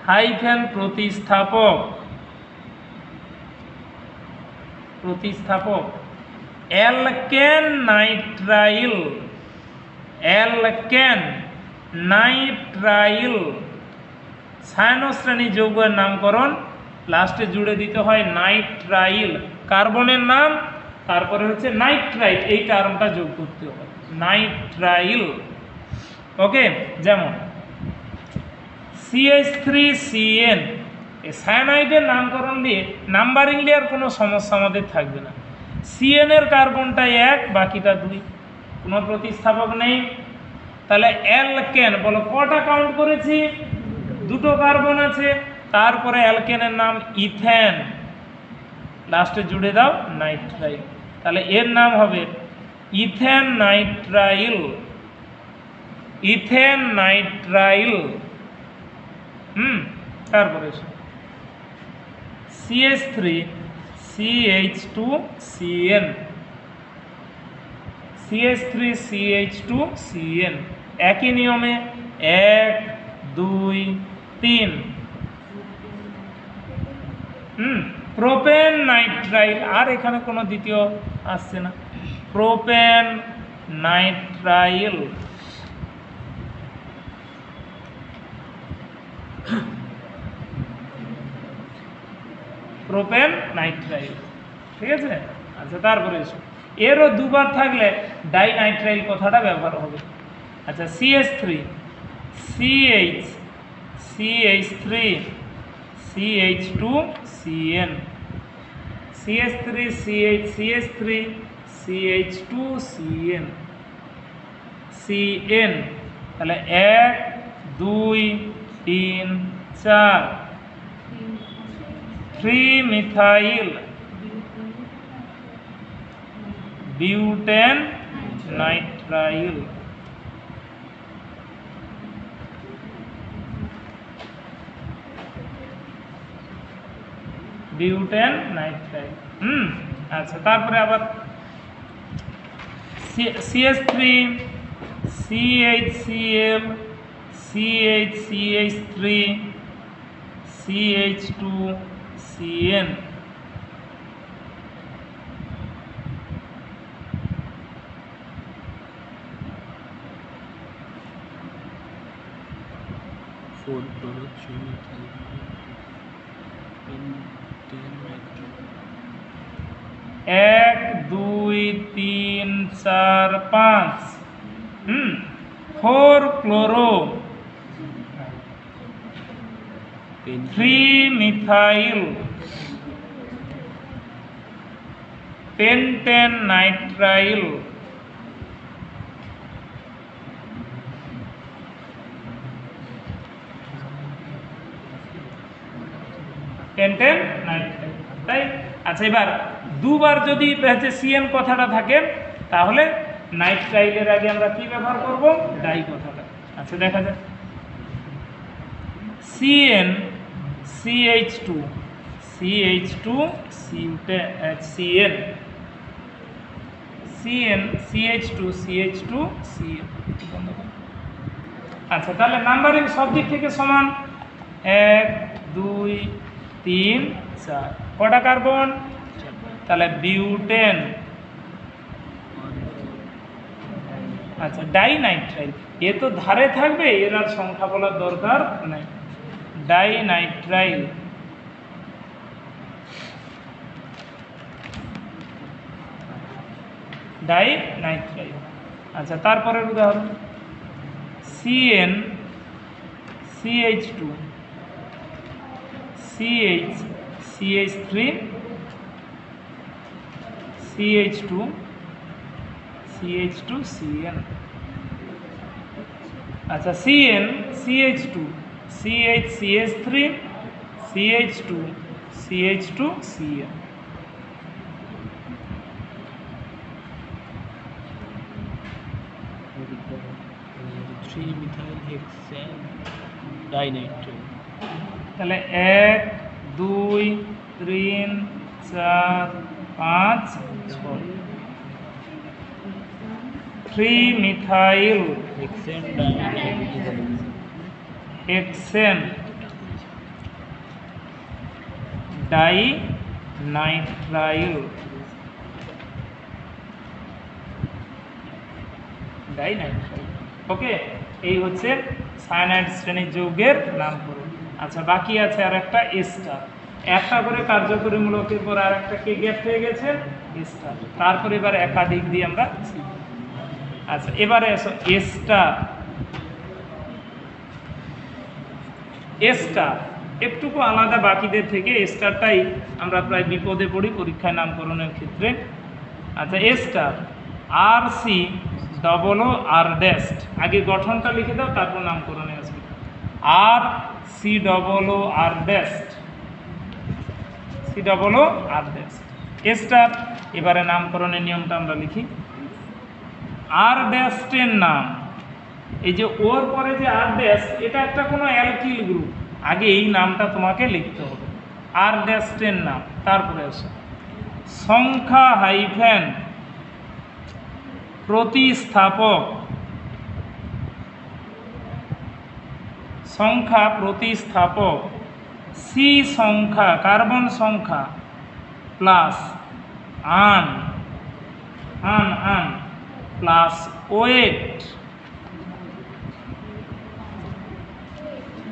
হাইফেন প্রতিস্থাপক অ্যালকেন নাইট্রাইল, সায়ানো শ্রেণী যৌগের নামকরণ লাস্টে জুড়ে দিতে হয় নাইট্রাইল, কার্বনের নাম, তারপরে হচ্ছে নাইট্রাইল, এই টার্মটা যোগ করতে হবে, নাইট্রাইল। ওকে, যেমন CH3CN, এই সায়ানাইডের নামকরণ দিয়ে নাম্বারিং দেওয়ার কোনো সমস্যা আমাদের থাকবে না। CN এর কার্বনটা 1, বাকিটা 2, কোনো প্রতিস্থাপক নেই। তাহলে অ্যালকেন, বলো কটা কাউন্ট করেছি? 2টো কার্বন আছে। তারপরে অ্যালকেনের নাম ইথেন, লাস্টে জুড়ে দাও নাইট্রাইল, তাহলে এর নাম হবে ইথেন নাইট্রাইল। তারপরে CH3CH2CN, একই নিয়মে 1 2 3। প্রোপেন নাইট্রাইল, আর এখানে কোনো দ্বিতীয় আসছে না, প্রোপেন নাইট্রাইল। ঠিক আছে। আচ্ছা, তারপরে এরও 2বার থাকলে ডাইনাইট্রাইল কথাটা ব্যবহার হবে। আচ্ছা, CH3CH2CN, CN, তাহলে 1 2 3 4, 3 মিথাইল বিউটেন নাইট্রাইল। আচ্ছা, তারপরে আবার CH3 CHCl CH3 CH2CN, এক 2 3 4 5, 4 ক্লোরো 3 মিথাইল পেন্টেন নাইট্রাইল। তাই। আচ্ছা, এবার 2বার যদি CN কথাটা থাকে, তাহলে নাইট্রাইলের আগে আমরা কি ব্যবহার করব? ডাই কথাটা। আচ্ছা দেখা যাক, CN CH2 CH2 CN CN CH2 CH2 CN। আচ্ছা তাহলে নাম্বারিং সব দিক থেকে সমান, 1 2 3 4, কটা কার্বন? তাহলে বিউটেন। আচ্ছা ডাইনাইট্রাইল, এ তো ধারে থাকবে, এর আর সংখ্যা বলার দরকার নাই। ডাইনাইট্রাইল, ডাইনাইট্রাইল। আচ্ছা তারপরের উদাহরণ, CN CH2 CH CH3 CH2 CH2 CN। আচ্ছা CN CH2 CH CH3 CH2 CH2 CN। 3-methyl hexane diNitrate। তাহলে 1 2 3 4 5 6, 3-methyl hexane diNitrate। hexane ডাইনাইট্রাইল, ডাইনাইট্রাইল। ওকে, এই হচ্ছে সায়ানাইড শ্রেণীর যৌগের নামকরণ। আচ্ছা বাকি আছে আর একটা এস্টার, একটা করে কার্যকরীমূলকের পর আর একটা কে গ্যাপ হয়ে গেছে এস্টার, তারপরে এবার একাধিক দিয়ে আমরা শিখব। আচ্ছা এবারে এসো এস্টার। এস্টার একটুকু আলাদা বাকিদের থেকে, এস্টারটাই আমরা প্রায় বিপদে পড়ি পরীক্ষায় নামকরণের ক্ষেত্রে। আচ্ছা এস্টার RC ডবল ও আর ড্যাস্ট, আগে গঠনটা লিখে দাও তারপর নামকরণে আসবে। RC ডবল ও আর ড্যাস্ট, C ডবল ও আর ড্যাস্ট এস্টার। এবারে নামকরণের নিয়মটা আমরা লিখি। আর ড্যাস্টের নাম, এই যে ওর পরে যে আর ড্যাশ, এটা একটা কোনো অ্যালকিল গ্রুপ, আগে এই নামটা তোমাকে লিখতে হবে। আর ড্যাস্টের নাম, তারপরে আসো সংখ্যা হাইফেন প্রতিস্থাপক, সংখ্যা প্রতিস্থাপক, সি সংখ্যা কার্বন সংখ্যা প্লাস আন আন আন প্লাস ওয়েট,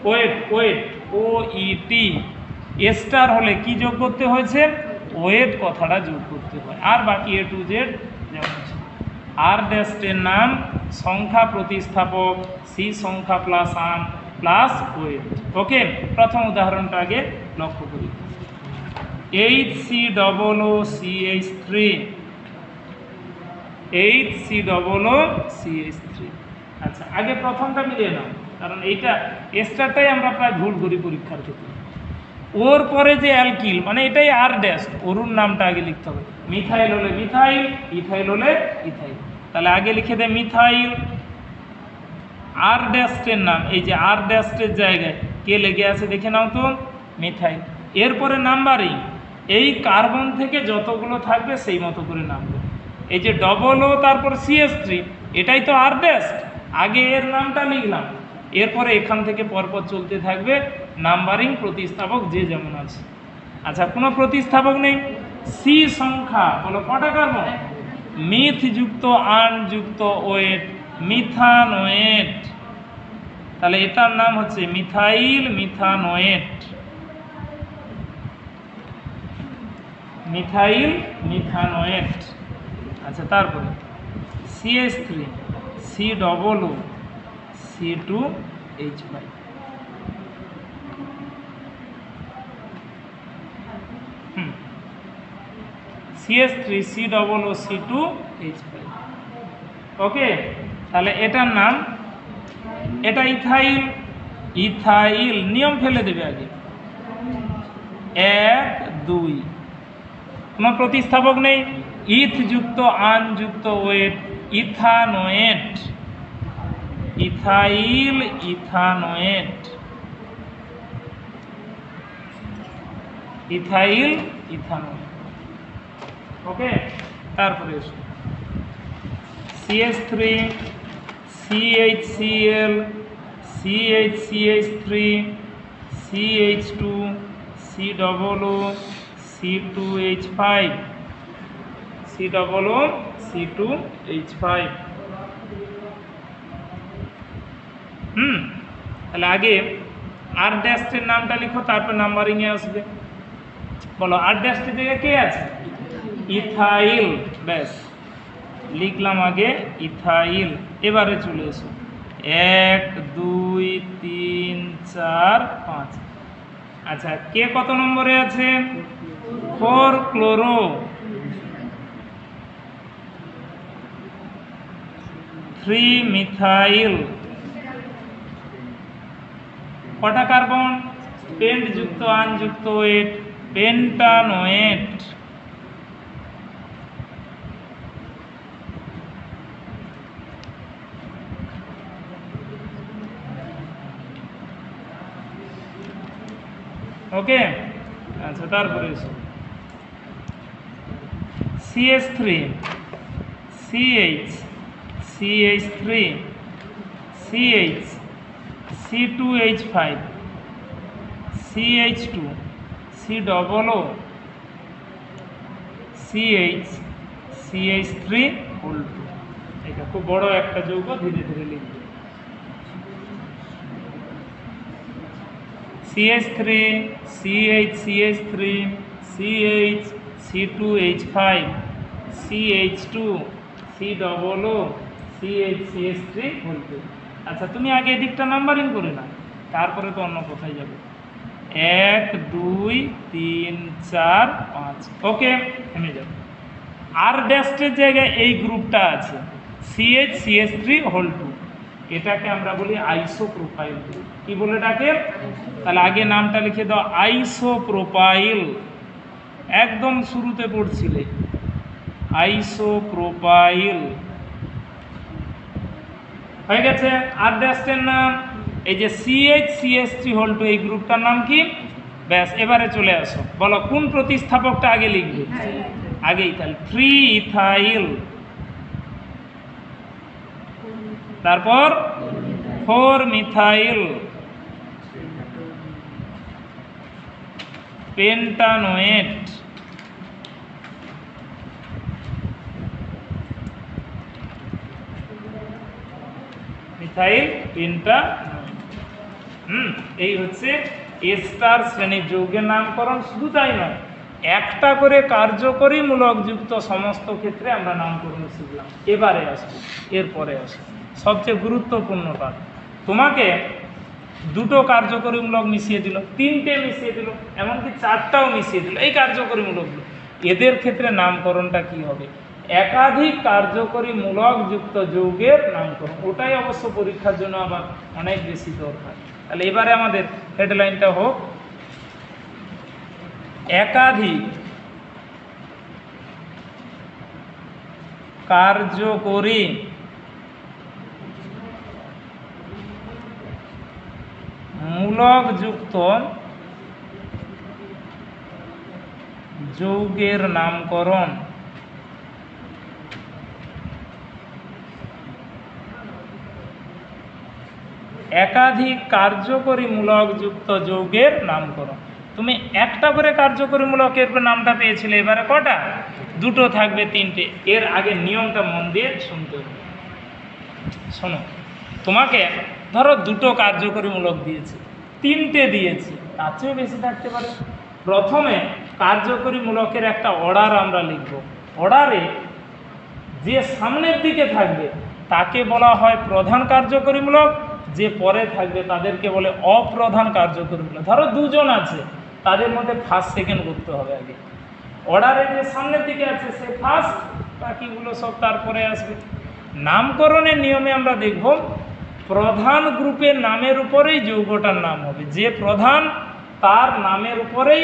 ওয়েট ওয়েট OET। এস্টার হলে কি যোগ করতে হয়েছে? ওয়েট কথাটা যোগ করতে হয়, আর বাকি A to Z যেমন আছে। আর ড্যাস্টের নাম সংখ্যা প্রতিস্থাপক, সি সংখ্যা প্লাস আন প্লাস ওয়েট। ওকে, প্রথম উদাহরণটা আগে লক্ষ্য করি। HCOOCH3, HCOOCH3। আচ্ছা আগে প্রথমটা মিলিয়ে নাও, কারণ এইটা এস্টারটাই আমরা প্রায় ভুল করি পরীক্ষার ক্ষেত্রে। ওর পরে যে অ্যালকিল, মানে এটাই আর ড্যাশ, ওর নামটা আগে লিখতে হবে। মিথাইল হলে মিথাইল, ইথাইল হলে ইথাইল। তাহলে আগে লিখে দেয় মিথাইল। আর ড্যাস্টের নাম, এই যে আর ড্যাস্টের জায়গায় কে লেগে আছে দেখে নাও তো, মিথাইল। এরপরে নাম্বারিং, এই কার্বন থেকে যতগুলো থাকবে সেই মতো করে নামবে। এই যে ডবল ও তারপর CH3, এটাই তো আর ড্যাস্ট, আগে এর নামটা লিখলাম, এরপরে এখান থেকে পরপর চলতে থাকবে নাম্বারিং প্রতিস্থাপক যে যেমন আছে। আচ্ছা কোনো প্রতিস্থাপক নেই, সি সংখ্যা বলো কটা কার্বন? মিথ যুক্ত আন যুক্ত ওয়েট, মিথানোয়েট। তাহলে এটার নাম হচ্ছে মিথাইল মিথানোয়েট, মিথাইল মিথানোয়েট। আচ্ছা তারপরে CH3 COO C2H5। CH3 COO C2H5। ওকে, তাহলে এটার নাম, এটা ইথাইল, ইথাইল নিয়ম ফেলে দেবে আগে, 1 2, কোনো প্রতিস্থাপক নেই, ইথ যুক্ত আন যুক্ত ওয়েট, ethanoate, ethyl ethanoate, ethyl ethanoate. Okay, তারপরে CH3 CHCl CHCH3 CH2 COO C2H5 COO C2H5। তাহলে আগে আর ড্যাশের নামটা লিখো, তারপর নাম্বারিংয়ে আসবে। বলো আর ড্যাশটির জায়গায় কে আছে? ইথাইল। ব্যাস লিখলাম আগে ইথাইল। এবারে চলে এসো 1 2 3 4 5। আচ্ছা, কে কত নম্বরে আছে? 4 ক্লোরো 3 মিথাইল। কটা কার্বন? পেন্ট যুক্ত আনযুক্ত ওয়েট, পেন্টানোয়েট। ওকে, আচ্ছা তারপরে এসো CH3 CH CH3 CH C2H5 CH2 COO CH CH3 2। এটা খুব বড় একটা যৌগ, ধীরে ধীরে লিখবে। CH3 CH CH3 CH C2H5 CH2 COO CH CH3 বলবে। আচ্ছা, তুমি আগে এদিকটা নাম্বারিং করে না, তারপরে তো অন্য কোথায় যাবে। 1 2 3 4 5। ওকে, থেমে যাবে। আর ড্যাশের জায়গায় এই গ্রুপটা আছে CH CH3 2। এটাকে আমরা বলি আইসোপ্রোপাইল গ্রুপ। কি বলে ডাকে? তাহলে আগে নামটা লিখে দাও আইসোপ্রোপাইল। একদম শুরুতে পড়ছিলে আইসোপ্রোপাইল। হয়ে গেছে। আর ড্যাশের নাম এই যে CH CH3 2, এই গ্রুপটার নাম কি? ব্যাস, এবারে চলে আসো। বলো কোন প্রতিস্থাপকটা আগে লিখবে? আগেই তাহলে 3 ইথাইল, তারপর 4 মিথাইল, পেন্টানোয়েট, মিথাইল পেন্টানোয়েট। এই হচ্ছে এস্টার শ্রেণীর যৌগের নামকরণ। শুধু তাই নয়, একটা করে কার্যকরী মূলক যুক্ত সমস্ত ক্ষেত্রে আমরা নামকরণ শিখলাম। এবারে আসবো, এরপরে আসবো সবচেয়ে গুরুত্বপূর্ণ পাঠ। তোমাকে দুটো কার্যকরীমূলক মিশিয়ে দিল, তিনটে মিশিয়ে দিল, এমনকি চারটাও মিশিয়ে দিল, এই কার্যকরীমূলকগুলো। এদের ক্ষেত্রে নামকরণটা কি হবে? একাধিক কার্যকরীমূলক যুক্ত যৌগের নামকরণ। ওটাই অবশ্য পরীক্ষার জন্য আবার অনেক বেশি দরকার। তাহলে এবারে আমাদের হেডলাইনটা হোক একাধিক কার্যকরী মূলক যুক্ত যৌগের নামকরণ। একাধিক কার্যকরী মূলক যুক্ত যৌগের নামকরণ। তুমি একটা করে কার্যকরী মূলকের নামটা পেয়েছিলে, এবারে কটা? দুটো থাকবে, তিনটে। এর আগে নিয়মটা মন দিয়ে শুনতে হবে। শোনো, তোমাকে ধরো দুটো কার্যকরী মূলক দিয়েছে, তিনটে দিয়েছে, তার চেয়েও বেশি থাকতে পারে। প্রথমে কার্যকরী মূলকের একটা অর্ডার আমরা লিখব। অর্ডারে যে সামনের দিকে থাকবে তাকে বলা হয় প্রধান কার্যকরীমূলক, যে পরে থাকবে তাদেরকে বলে অপ্রধান কার্যকরীমূলক। ধরো দুজন আছে, তাদের মধ্যে ফার্স্ট সেকেন্ড করতে হবে আগে। অর্ডারে যে সামনের দিকে আছে সে ফার্স্ট, বাকিগুলো সব তারপরে আসবে। নামকরণের নিয়মে আমরা দেখব প্রধান গ্রুপের নামের উপরেই যৌগটার নাম হবে। যে প্রধান তার নামের উপরেই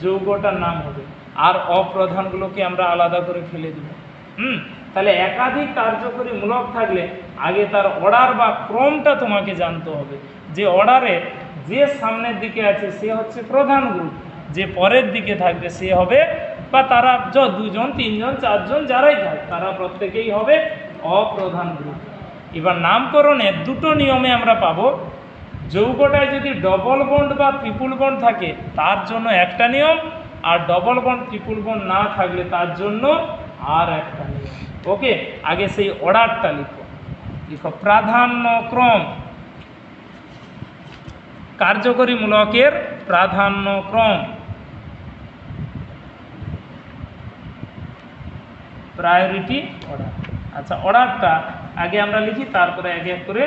যৌগটার নাম হবে, আর অপ্রধানগুলোকে আমরা আলাদা করে ফেলে দেব। তাহলে একাধিক কার্যকরী মূলক থাকলে আগে তার অর্ডার বা ক্রমটা তোমাকে জানতে হবে, যে অর্ডারে যে সামনের দিকে আছে সে হচ্ছে প্রধান গ্রুপ, যে পরের দিকে থাকবে সে হবে, বা তারা দুজন তিনজন চারজন যারাই থাকে তারা প্রত্যেকেই হবে অপ্রধান গ্রুপ। এবার নামকরণের দুটো নিয়মে আমরা পাবো। যৌগটায় যদি ডবল বন্ড বা ট্রিপল বন্ড থাকে তার জন্য একটা নিয়ম, আর ডবল বন্ড ট্রিপল বন্ড না থাকলে তার জন্য আর একটা নিয়ম। ওকে, আগে সেই অর্ডারটা লিখো। লিখো প্রাধান্যক্রম, কার্যকরী মূলকের প্রাধান্যক্রম, প্রায়োরিটি অর্ডার। আচ্ছা, অর্ডারটা আগে আমরা লিখি, তারপরে এক এক করে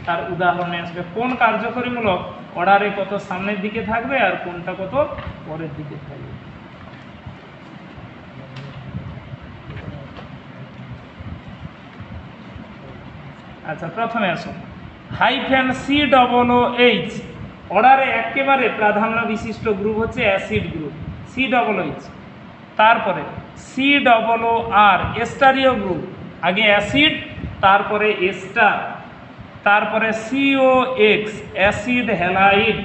তার উদাহরণে আসবে। কোন কার্যকরীমূলক অর্ডারে কত সামনের দিকে থাকবে আর কোনটা কত পরের দিকে থাকবে। আচ্ছা, প্রথমে আসুন -COOH অর্ডারে একেবারে প্রাধান্য বিশিষ্ট গ্রুপ হচ্ছে অ্যাসিড গ্রুপ COOH। তারপরে COOR এস্টারীয় গ্রুপ, আগে অ্যাসিড তারপরে এস্টার, তারপরে COX অ্যাসিড হ্যালাইড,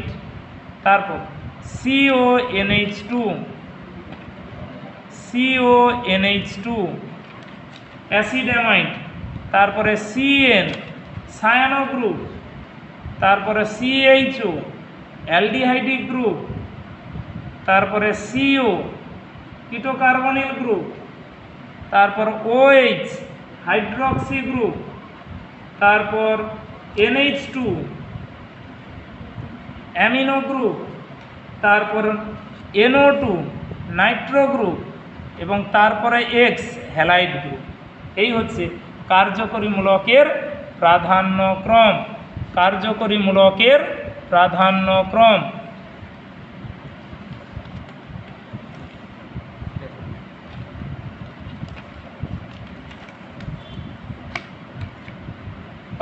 তারপর CONH2 অ্যাসিড অ্যামাইড, তারপরে CN সায়ানো গ্রুপ, তারপরে CHO অ্যালডিহাইডিক গ্রুপ, তারপরে CO কিটোকার্বনিল গ্রুপ, তারপর OH হাইড্রক্সি গ্রুপ, তারপর NH2 অ্যামিনো গ্রুপ, তারপর NO2 নাইট্রো গ্রুপ, এবং তারপরে X হ্যালাইড গ্রুপ। এই হচ্ছে কার্যকরী মূলকের প্রাধান্যক্রম, কার্যকরী মূলকের প্রাধান্যক্রম।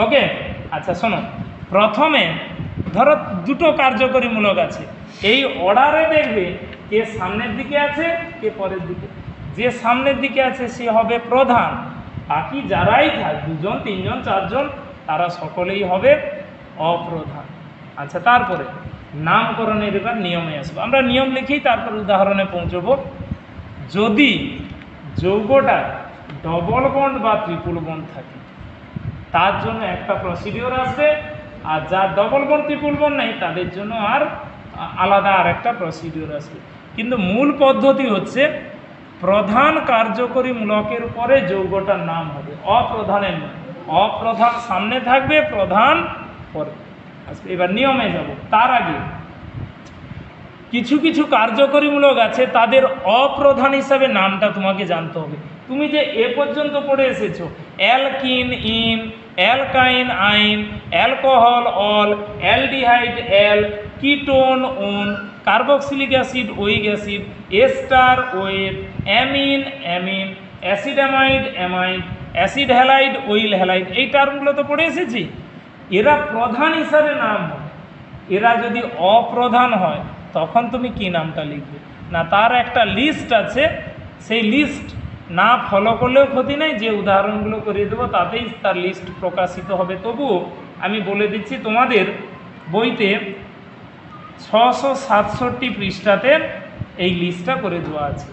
ওকে, আচ্ছা শোনো, প্রথমে ধরো দুটো কার্যকরী মূলক আছে, এই অর্ডারে দেখবে কে সামনের দিকে আছে কে পরের দিকে। যে সামনের দিকে আছে সে হবে প্রধান, বাকি যারাই থাক দুজন তিনজন চারজন তারা সকলেই হবে অপ্রধান। আচ্ছা, তারপরে নামকরণের এবার নিয়মে আসবো। আমরা নিয়ম লিখি তারপর উদাহরণে পৌঁছবো। যদি যৌগটা ডবল বন্ড বা ট্রিপল বন্ড থাকে তার জন্য একটা প্রসিডিওর আসবে, আর যার ডবল বন্ড ট্রিপল বন্ড নেই তাদের জন্য আর আলাদা আর একটা প্রসিডিওর আসবে। কিন্তু মূল পদ্ধতি হচ্ছে প্রধান কার্যকরী মূলকের পরে যৌগটার নাম হবে, অপ্রধানের নাম। অপ্রধান সামনে থাকবে, প্রধান পরে আসবে। এবার নিয়মে যাব। তার আগে কিছু কিছু কার্যকরী মূলক আছে তাদের অপ্রধান হিসাবে নামটা তোমাকে জানতে হবে। তুমি যে এ পর্যন্ত পড়ে এসেছো অ্যালকিন ইন, অ্যালকাইন আইন, অ্যালকোহল অল, অ্যালডিহাইড অ্যাল, কিটোন ওন, কার্বক্সিলিক অ্যাসিড ওইক অ্যাসিড, এস্টার ওয়েট, amine amine, acid amide amide, acid halide ওইল হ্যালাইড, এই টার্মগুলো তো পড়ে এসেছি। এরা প্রধান হিসাবে নাম হয়। এরা যদি অপ্রধান হয় তখন তুমি কি নামটা লিখবে না, তার একটা লিস্ট আছে, সেই লিস্ট না ফলো করলেও ক্ষতি নেই, যে উদাহরণগুলো করিয়ে দেবো তাতেই তার লিস্ট প্রকাশিত হবে। তবুও আমি বলে দিচ্ছি, তোমাদের বইতে 667 পৃষ্ঠাতে এই লিস্টটা করে দেওয়া আছে।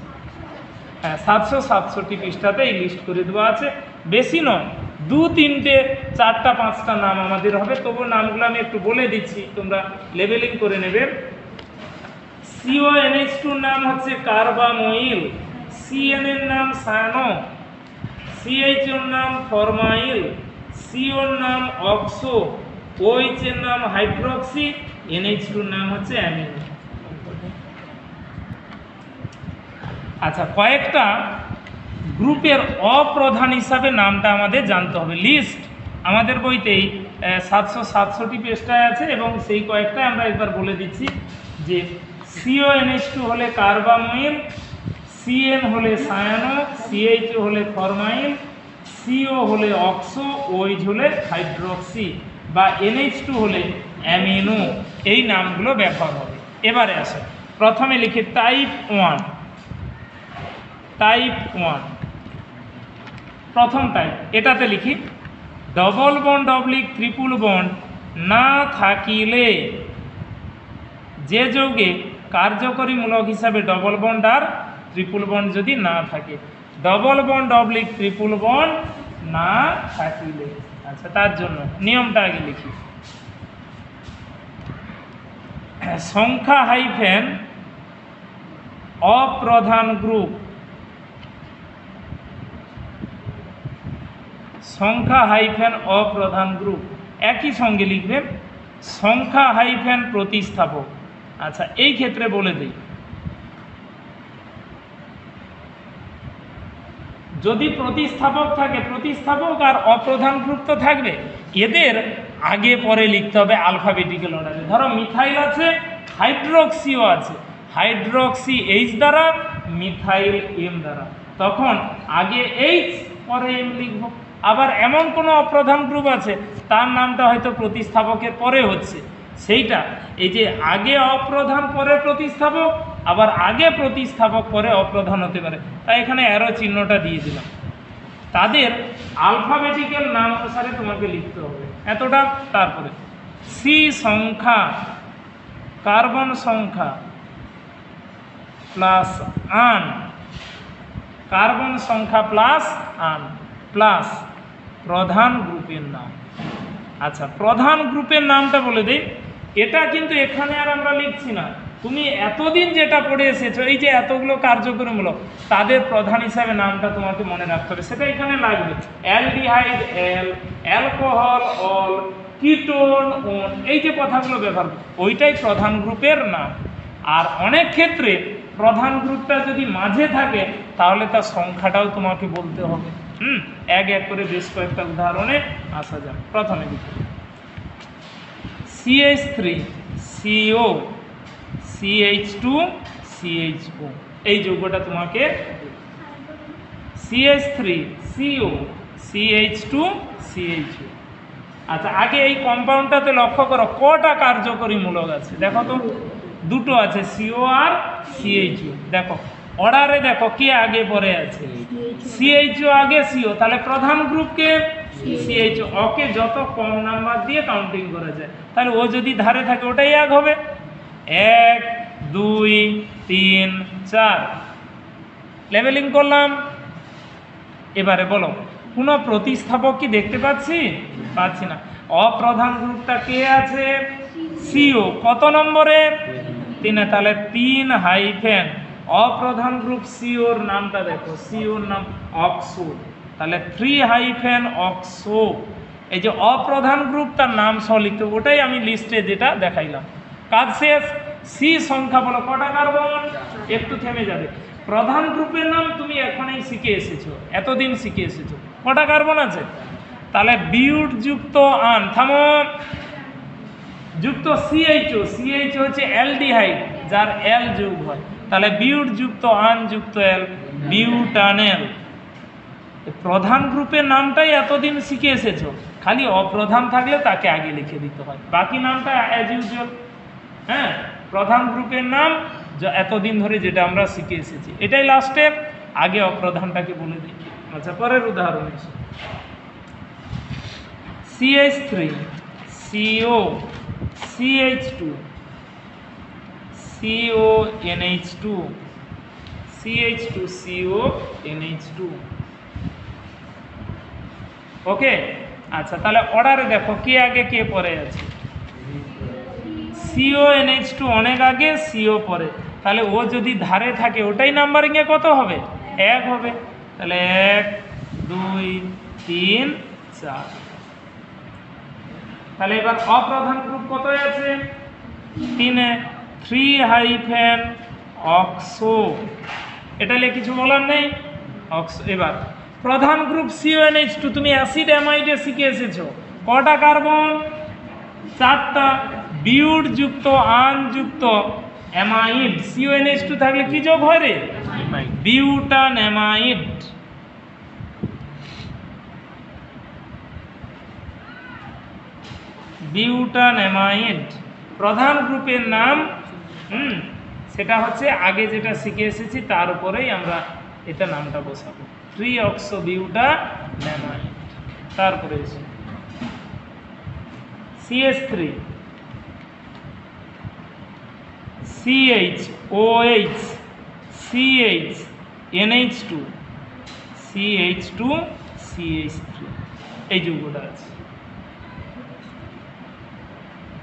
হ্যাঁ, 767 পৃষ্ঠাতে এই লিস্ট করে দেওয়া আছে, বেশি নয়, 2, 3, 4, 5টা নাম আমাদের হবে। তবু নামগুলো আমি একটু বলে দিচ্ছি, তোমরা লেবেলিং করে নেবে। CONH2 নাম হচ্ছে কার্বামোইল, CN এর নাম সায়ানো, CH এর নাম ফরমাইল, CO এর নাম অক্সো, OH এর নাম হাইড্রক্সি, NH2 এর নাম হচ্ছে অ্যামিনো। আচ্ছা, কয়েকটা গ্রুপের অপ্রধান হিসাবে নামটা আমাদের জানতে হবে। লিস্ট আমাদের বইতেই 767 পৃষ্ঠায় আছে, এবং সেই কয়েকটা আমরা একবার বলে দিচ্ছি। যে CONH2 হলে কার্বামোইল, CN হলে সায়ানো, CH হলে ফরমাইল, CO হলে অক্সো, OH হলে হাইড্রক্সি, বা NH2 হলে অ্যামিনো। এই নামগুলো ব্যবহার হবে। এবারে আসে, প্রথমে লিখি টাইপ 1। টাইপ 1 প্রথম টাইপ, এটাতে লিখি double bond oblique triple bond না থাকিলে, যে যৌগে কার্যকরী মূলক হিসাবে ডবল বন্ড আর ট্রিপল বন্ড যদি না থাকে, double bond oblique triple bond না থাকিলে। আচ্ছা, তার জন্য নিয়মটা আগে লিখি। সংখ্যা হাইফেন অপ্রধান গ্রুপ, সংখ্যা হাইফেন অপ্রধান গ্রুপ একই সঙ্গে লিখবেন সংখ্যা হাইফেন প্রতিস্থাপক। আচ্ছা, এই ক্ষেত্রে বলে দিই, যদি প্রতিস্থাপক থাকে, প্রতিস্থাপক আর অপ্রধান গ্রুপ তো থাকবে, এদের আগে পরে লিখতে হবে আলফাবেটিক্যাল অর্ডারে। ধরো মিথাইল আছে, হাইড্রোক্সিও আছে, হাইড্রোক্সি এইচ দ্বারা, মিথাইল এম দ্বারা, তখন আগে এইচ পরে এম লিখব। আবার এমন কোনো অপ্রধান গ্রুপ আছে তার নামটা হয়তো প্রতিস্থাপকের পরে হচ্ছে, সেইটা এই যে আগে অপ্রধান পরে প্রতিস্থাপক, আবার আগে প্রতিস্থাপক পরে অপ্রধান হতে পারে, তাই এখানে অ্যারো চিহ্নটা দিয়ে দিলাম। তাদের আলফাবেটিক্যাল নাম অনুসারে তোমাকে লিখতে হবে এতটা। তারপরে সি সংখ্যা কার্বন সংখ্যা প্লাস আন, কার্বন সংখ্যা প্লাস আন প্লাস প্রধান গ্রুপের নাম। আচ্ছা, প্রধান গ্রুপের নামটা বলে দিই, এটা কিন্তু এখানে আর আমরা লিখছি না, তুমি এতদিন যেটা পড়ে এসেছো, এই যে এতগুলো কার্যকরীমূলক, তাদের প্রধান হিসাবে নামটা তোমাকে মনে রাখতে হবে, সেটা এখানে লাগবে। Aldehyde al, alcohol ol, ketone one, এই যে কথাগুলো ব্যবহার, ওইটাই প্রধান গ্রুপের নাম। আর অনেক ক্ষেত্রে প্রধান গ্রুপটা যদি মাঝে থাকে তাহলে তার সংখ্যাটাও তোমাকে বলতে হবে। এক এক করে বেশ কয়েকটা উদাহরণে আসা যাক। প্রথমে লিখি CH3 CO CH2 CHO, এই যৌগটা তোমাকে CH3 CO CH2 CHO। আচ্ছা, আগে এই কম্পাউন্ডটাতে লক্ষ্য করো কটা কার্যকরী মূলক আছে, দেখো তো, দুটো আছে, CO আর CHO। দেখো অর্ডারে দেখো কে আগে পরে আছে, CHO আগে CO, তাহলে প্রধান গ্রুপকে CHO, ওকে যত কম নাম্বার দিয়ে কাউন্টিং করা যায়, তাহলে ও যদি ধারে থাকে ওটাই এক হবে। 1 2 3 4 লেভেলিং করলাম। এবারে বলো কোনো প্রতিস্থাপক কি দেখতে পাচ্ছি? পাচ্ছি না। অপ্রধান গ্রুপটা কে আছে? CO, কত নম্বরে? 3, তাহলে 3 হাইফেন অপ্রধান গ্রুপ COর নামটা দেখো, COর নাম অক্সো, তাহলে 3 হাইফেন অক্সো। এই যে অপ্রধান গ্রুপ তার নাম সহ লিখতে, ওটাই আমি লিস্টে যেটা দেখাইলাম। কাজ শেষ। সি সংখ্যা বলো কটা কার্বন? একটু থেমে যাবে। প্রধান গ্রুপের নাম তুমি এখনই শিখে এসেছো, এতদিন শিখে এসেছো, কটা কার্বন আছে? তাহলে বিউট যুক্ত আন, থামো, যুক্ত CHO, CHO হচ্ছে অ্যালডিহাইড যার L যোগ হয়, তাহলে বিউট যুক্ত আন যুক্ত L, বিউটানেল। প্রধান গ্রুপের নামটাই এতদিন শিখে এসেছো, খালি অপ্রধান থাকলে তাকে আগে লিখে দিতে হয়, বাকি নামটা অ্যাজ ইউজুয়াল। হ্যাঁ, প্রধান গ্রুপের নাম এতদিন ধরে যেটা আমরা শিখে এসেছি, এটাই লাস্টে, আগে অপ্রধানটাকে বলে দিই। আচ্ছা, পরের উদাহরণ এসে CH3 CO CH2 CONH2 CH2 CONH2। ওকে, আচ্ছা, তাহলে অর্ডারে দেখো কে আগে কে পরে আছে। CONH2 অনেক আগে, CO পরে, তাহলে ও যদি ধারে থাকে ওটাই নাম্বারিংয়ে কত হবে? 1 হবে। তাহলে 1 2 3 4। তাহলে এবার অপ্রধান গ্রুপ কত আছে? 3-এ 3 হাইফেন অক্সো, এটা নিয়ে কিছু বলার নেই, অক্সো। এবার প্রধান গ্রুপ CONH2, তুমি অ্যাসিড অ্যামাইডে শিখে এসেছো, কটা কার্বন? 4টা। বিউট যুক্ত আন যুক্ত অ্যামাইড, CONH2 থাকলে কি যোগ হয় রে? বিউটানঅ্যামাইড। বিউটানঅ্যামাইড প্রধান গ্রুপের নাম। সেটা হচ্ছে আগে যেটা শিখে এসেছি তার উপরেই আমরা এটা নামটা বসাবো, ট্রিঅক্সোবিউটানঅ্যামাইড। তারপরে CH3 CH OH CH NH2 CH2 CH3 এই যৌগটা আছে।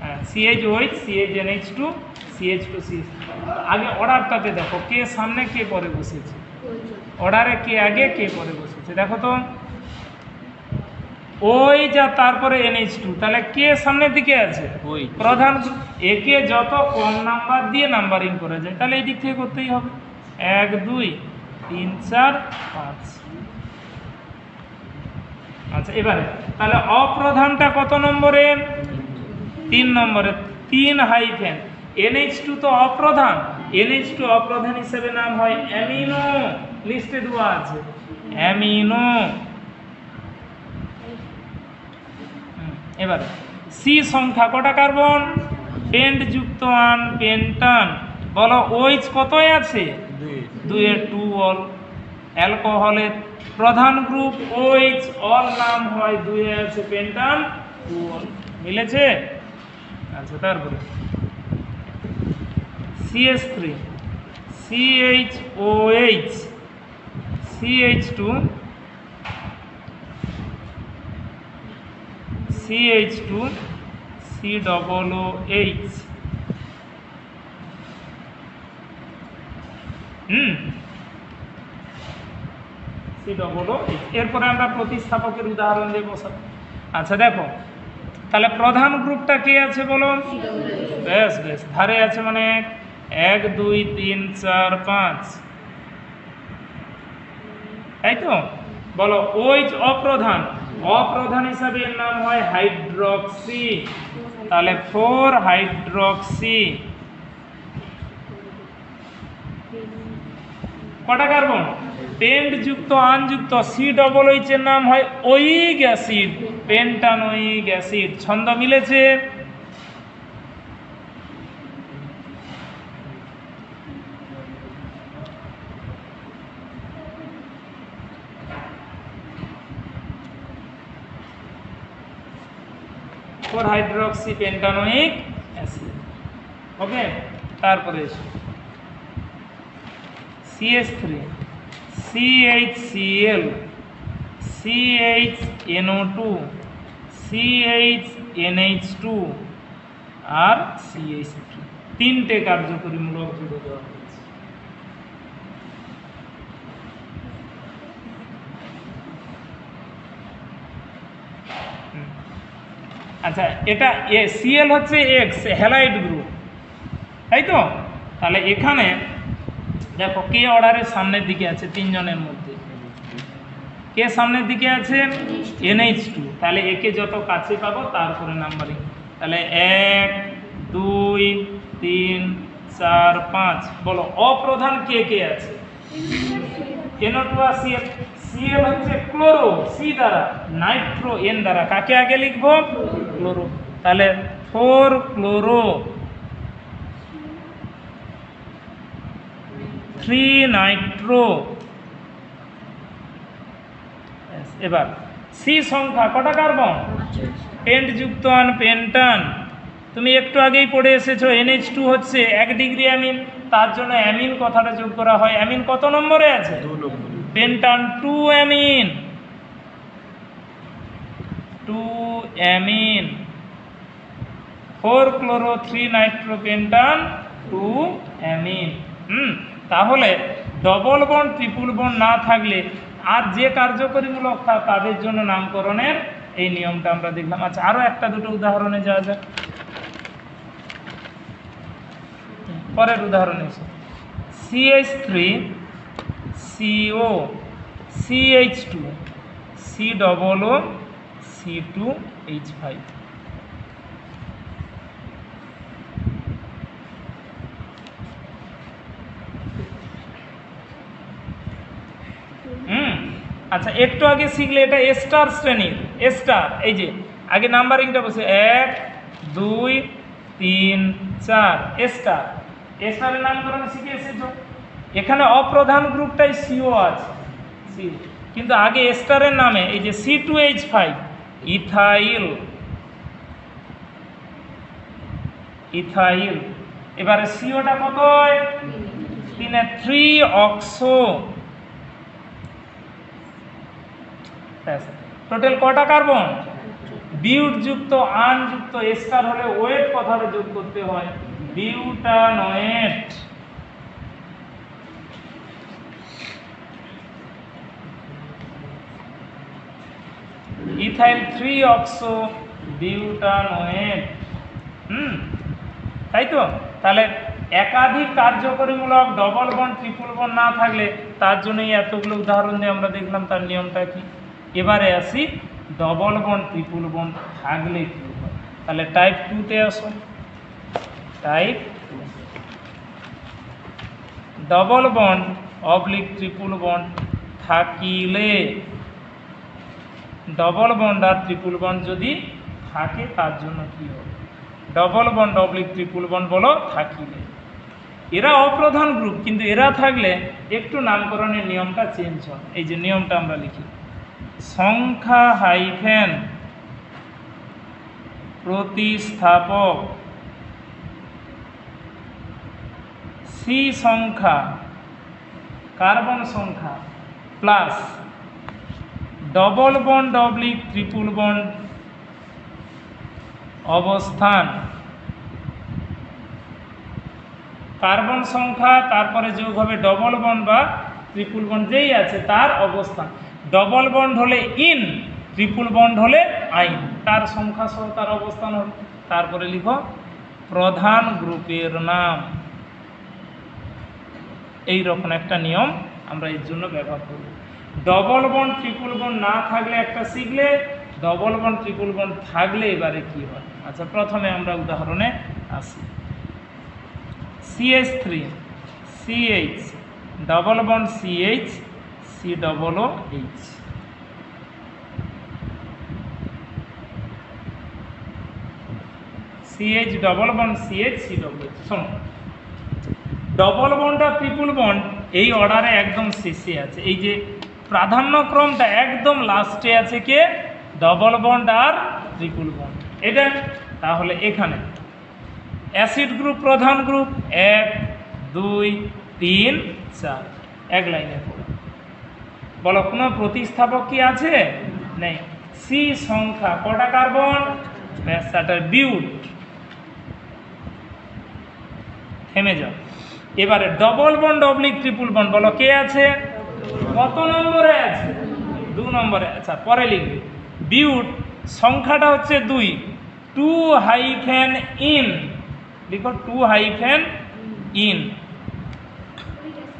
হ্যাঁ, CHOH CHNH2 CH2 CH3। আগে অর্ডারটাতে দেখো কে সামনে কে পরে বসেছে, অর্ডারে কে আগে কে পরে বসেছে দেখো তো। ওই যা তারপরে NH2, তাহলে কে সামনের দিকে আছে ওই প্রধান। একে যত কম নাম্বার দিয়ে নাম্বারিং করা যায় তাহলে এই দিক থেকে করতেই হবে। 1 2 3 4 5। আচ্ছা এবারে তাহলে অপ্রধানটা কত নম্বরে? 3 নম্বরে। 3 হাইফেন NH2 তো অপ্রধান, NH2 অপ্রধান হিসেবে নাম হয় অ্যামিনো, লিস্টে দেওয়া আছে অ্যামিনো। এবারে সি সংখ্যা কটা কার্বন? পেন্ট যুক্ত আন পেন্টান। বলো ওইচ কতই আছে? 2 এর 2 অল। অ্যালকোহলের প্রধান গ্রুপ ওইচ, অল নাম হয় 2 এ আছে পেন্টান 2 অল। মিলেছে? আচ্ছা তারপরে CH3 CHOH CH2 CH2 COOH। COOH। এরপরে আমরা প্রতিস্থাপকের উদাহরণ দিয়ে বসাবো। আচ্ছা দেখো তাহলে প্রধান গ্রুপটা কে আছে বলো? বেশ বেশ, ধারে আছে মানে 1 2 3 4 5, তাই তো? বলো ওইচ অপ্রধান, অপ্রধান হিসাবে এর নাম হয় হাইড্রক্সি, তাহলে 4 হাইড্রক্সি। কটা কার্বন? পেন্ট যুক্ত আন যুক্ত COOH এর নাম হয় ওইক অ্যাসিড, পেন্টানোইক অ্যাসিড। ছন্দ মিলেছে? Hydroxy পেন্টানোইক acid. ওকে, তারপরে CH3 CHCl CHNO2 CHNH2 আর CH3। 3টে কার্যকরী মূলক যৌগ দেওয়া হয়েছে। আচ্ছা এটা Cl হচ্ছে X হ্যালাইড গ্রুপ, তাই তো? তাহলে এখানে দেখো কে অর্ডারের সামনের দিকে আছে? 3 জনের মধ্যে কে সামনের দিকে আছে? NH2। তাহলে একে যত কাছে পাবো তারপরে নাম্বারিং। তাহলে 1 2 3 4 5। বলো অপ্রধান কে কে আছে? NO2 আর Cl। Cl হচ্ছে ক্লোরো C দ্বারা, নাইট্রো N দ্বারা। কাকে আগে লিখবো? ক্লোরো। তাহলে 4 ক্লোরো 3 নাইট্রো। এবার সি সংখ্যা কটা কার্বন? পেন্ট যুক্ত আন পেন্টান। তুমি একটু আগেই পড়ে এসেছো NH2 হচ্ছে 1 ডিগ্রি অ্যামিন, তার জন্য অ্যামিন কথাটা যোগ করা হয়। অ্যামিন কত নম্বরে আছে? 2 নম্বরে। Pentane 2 amine, 2 amine. 4 chloro 3 nitro pentane 2 amine. তাহলে ডবল বন্ড ট্রিপল বন্ড না থাকলে আর যে কার্যকরীমূলক তাদের জন্য নামকরণের এই নিয়মটা আমরা দেখলাম। আচ্ছা আরও একটা দুটো উদাহরণে যাওয়া যাক। পরের উদাহরণে CH3 CO CH2 COO C2H5। আচ্ছা একটু আগে শিখলে এটা স্টার শ্রেণীর। স্টার এই যে আগে নাম্বারিংটা বসে 1 2 3 4 স্টার। স্টারের নামকরণ শিখে এসেছো। এখানে অপ্রধান গ্রুপটাই CO আছে সি, কিন্তু আগে স্টারের নামে এই যে C2H5 ইথাইল ইথাইল। এবারে সিওটা কত হয়? 3 3 অক্সো। টোটাল কটা কার্বন? বিউট যুক্ত আন যুক্ত এস্টার হলে ওয়েট কথাটা যোগ করতে হয়, বিউটানোয়েট। Ethyl 3 oxo butanoate. তাই তো? তাহলে একাধিক কার্যকরীমূলক ডবল বন্ড ট্রিপল বন্ড না থাকলে তার জন্যই এতগুলো উদাহরণ দিয়ে আমরা দেখলাম তার নিয়মটা কি। এবারে আসি ডবল বন্ড ট্রিপল বন্ড থাকলে কি হয়। তাহলে টাইপ 2-তে আসো। Type 2 double bond oblique triple bond থাকিলে, ডবল বন্ড আর ট্রিপল বন্ড যদি থাকে তার জন্য কি হবে? Double bond oblique triple bond বলো থাকিলে। এরা অপ্রধান গ্রুপ, কিন্তু এরা থাকলে একটু নামকরণের নিয়মটা চেঞ্জ হয়। এই যে নিয়মটা আমরা লিখি, সংখ্যা হাইফেন প্রতিস্থাপক সি সংখ্যা কার্বন সংখ্যা plus double bond oblique triple bond অবস্থান, কার্বন সংখ্যা তারপরে যোগ হবে ডবল বন্ড বা ট্রিপল বন্ড যেই আছে তার অবস্থান। ডবল বন্ড হলে ইন, ট্রিপল বন্ড হলে আইন, তার সংখ্যা সহ তার অবস্থান হবে। তারপরে লিখো প্রধান গ্রুপের নাম। এই রকম একটা নিয়ম আমরা এর জন্য ব্যবহার করব। ডবল বন্ড ট্রিপল বন্ড না থাকলে একটা শিখলে, ডবল বন্ড ট্রিপল বন্ড থাকলে এবারে কি হয়। আচ্ছা, প্রথমে আমরা উদাহরণে আসি। CH3 CH double bond CH C double O H, CH double bond CH C double H। শোনো, ডবল বন্ড আর ট্রিপল বন্ড এই অর্ডারে একদম শেষে আছে। এই যে প্রাধান্যক্রমটা একদম লাস্টে আছে কে? ডবল বন্ড আর ট্রিপল বন্ড। এটা তাহলে এখানে অ্যাসিড গ্রুপ প্রধান গ্রুপ 1 2 3 4 এক লাইনে পড়ো। বলো কোনো প্রতিস্থাপক কি আছে? নেই। সি সংখ্যা কটা কার্বন? ব্যাসাটার বিউট। থেমে যাও। এবারে double bond oblique triple bond বলো কে আছে? কত নম্বরে আছে? 2 নম্বরে। আচ্ছা, পরে লিখবে বিউট সংখ্যাটা হচ্ছে 2, 2 হাইফেন ইন লিখো, 2 হাইফেন ইন।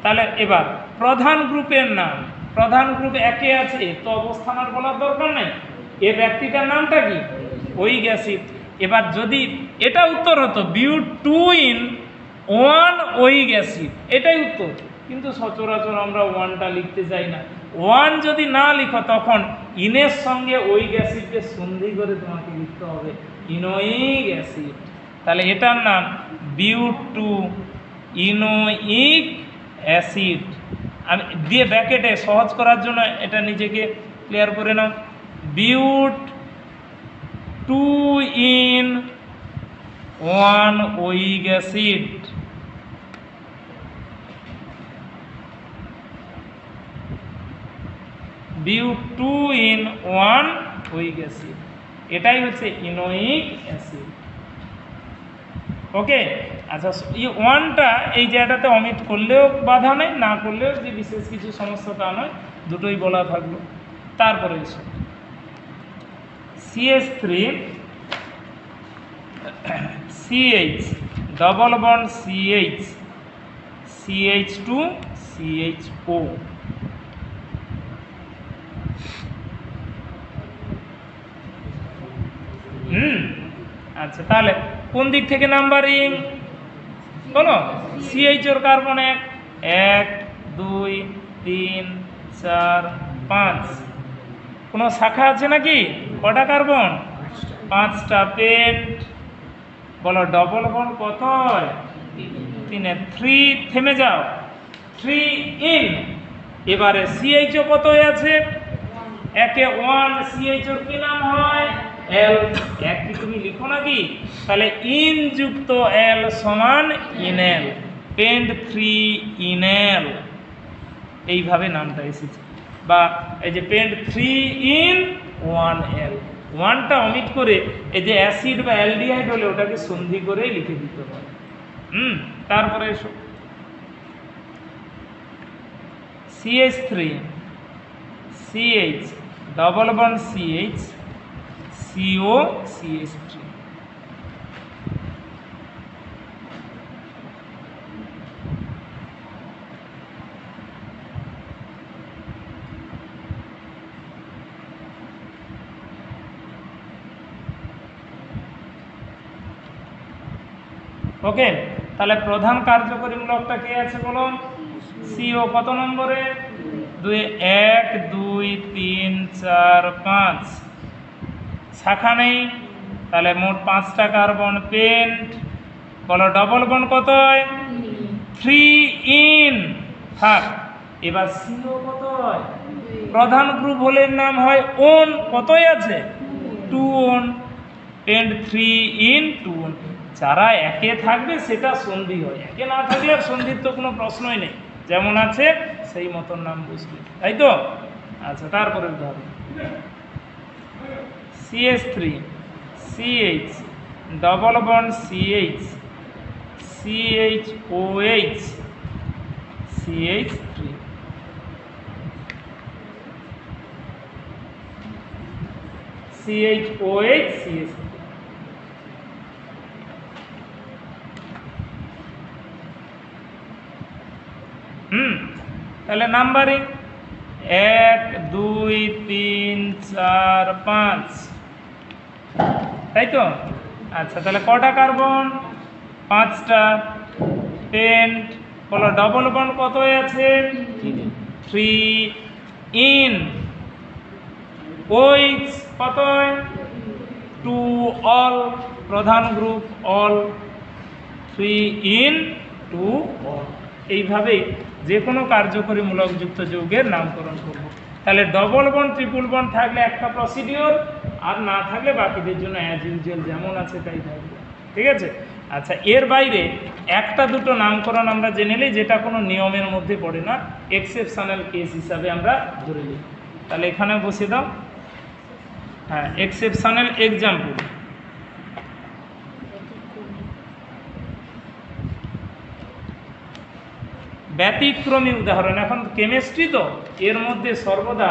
তাহলে এবার প্রধান গ্রুপের নাম, প্রধান গ্রুপ একে আছে তো অবস্থান আর বলার দরকার নেই। এ ব্যক্তিটার নামটা কি? ওইক অ্যাসিড। এবার যদি এটা উত্তর হতো বিউট 2 ইন 1 ওইক অ্যাসিড, এটাই উত্তর। কিন্তু সচরাচর আমরা 1টা লিখতে চাই না। 1 যদি না লিখো তখন ইনের সঙ্গে ওইক অ্যাসিডকে সন্ধি করে তোমাকে লিখতে হবে ইনোইক অ্যাসিড। তাহলে এটার নাম বিউট 2 ইনোইক অ্যাসিড। আমি দিয়ে ব্র্যাকেটে সহজ করার জন্য এটা নিজেকে ক্লিয়ার করে নাও, বিউট 2 ইন 1 ওইক অ্যাসিড। বিউট 2 ইন 1 ওইক অ্যাসিড, এটাই হচ্ছে ইনোইক অ্যাসিড। ওকে। আচ্ছা, এই 1টা এই জায়গাটাতে অমিট করলেও বাধা নেই, না করলেও যে বিশেষ কিছু সমস্যা তা নয়, দুটোই বলা থাকলো। তারপরে এসো CH3 CH double bond CH CH2 CHO। আচ্ছা, তাহলে কোন দিক থেকে নাম্বারিং বলো? CH ওর কার্বন 1 1 2 3 4 5। কোনো শাখা আছে নাকি? কটা কার্বন? 5টা পেন্ট। বলো ডবল বন্ড কত হয়? 3 3। থেমে যাও, 3 ইন। এবারে CHO কত আছে? একে 1। CH ওর কি নাম হয়? এল, এক কি তুমি লিখো নাকি? তাহলে ইন যুক্ত এল সমান ইনেল, পেন্ট 3 ইনেল, এইভাবে নামটা এসেছে। বা এই যে পেন্ট 3 ইন 1 এল, 1টা অমিট করে এই যে অ্যাসিড বা অ্যালডিহাইড হলে ওটাকে সন্ধি করেই লিখে দিতে হবে। তারপরে এসো CH3 CH double bond CH CO CH3, ওকে। তাহলে প্রধান কার্যকরীমূলকটা কে আছে বলো? CO কত নম্বরে? 1 2 3 4 5, শাখা নেই, তাহলে মোট 5টা কার্বন। পেন্ট বলো ডবল বন্ড কত হয়? 3 ইন, থাক। এবার CO কত হয়? প্রধান গ্রুপ হলে নাম হয় ওন, কতই আছে? 2 ওন, পেন্ট 3 ইন 2 ওন। যারা একে থাকবে সেটা সন্ধি হয়, একে না থাকলে আর সন্ধির তো কোনো প্রশ্নই নেই, যেমন আছে সেই মতন নাম বসবে, তাই তো? আচ্ছা, তারপরে উদাহরণ CH3 CH double bond CH CHOH CH3, CHOH CH3। তাহলে নাম্বারিং 1 2 3 4 5, তাই তো? আচ্ছা, তাহলে কটা কার্বন? 5টা। পেন্ট বলো ডবল বন্ড কত আছে? 3 ইন, OH কত? 2 অল, প্রধান গ্রুপ অল, 3 ইন 2 অল। এইভাবেই যে কোনো কার্যকরীমূলক যুক্ত যৌগের নামকরণ করব। তাহলে ডবল বন্ড ট্রিপল বন্ড থাকলে একটা প্রসিডিওর, আর না থাকলে বাকিদের জন্য অ্যাজ ইউজুয়াল যেমন আছে তাই থাকবে, ঠিক আছে? আচ্ছা, এর বাইরে একটা দুটো নামকরণ আমরা জেনে নিই যেটা কোনো নিয়মের মধ্যে পড়ে না, এক্সেপশনাল কেস হিসাবে আমরা ধরে নিই। তাহলে এখানে বসে দাও। হ্যাঁ, এক্সেপশনাল এক্সাম্পল, ব্যতিক্রমী উদাহরণ। এখন কেমিস্ট্রি তো, এর মধ্যে সর্বদা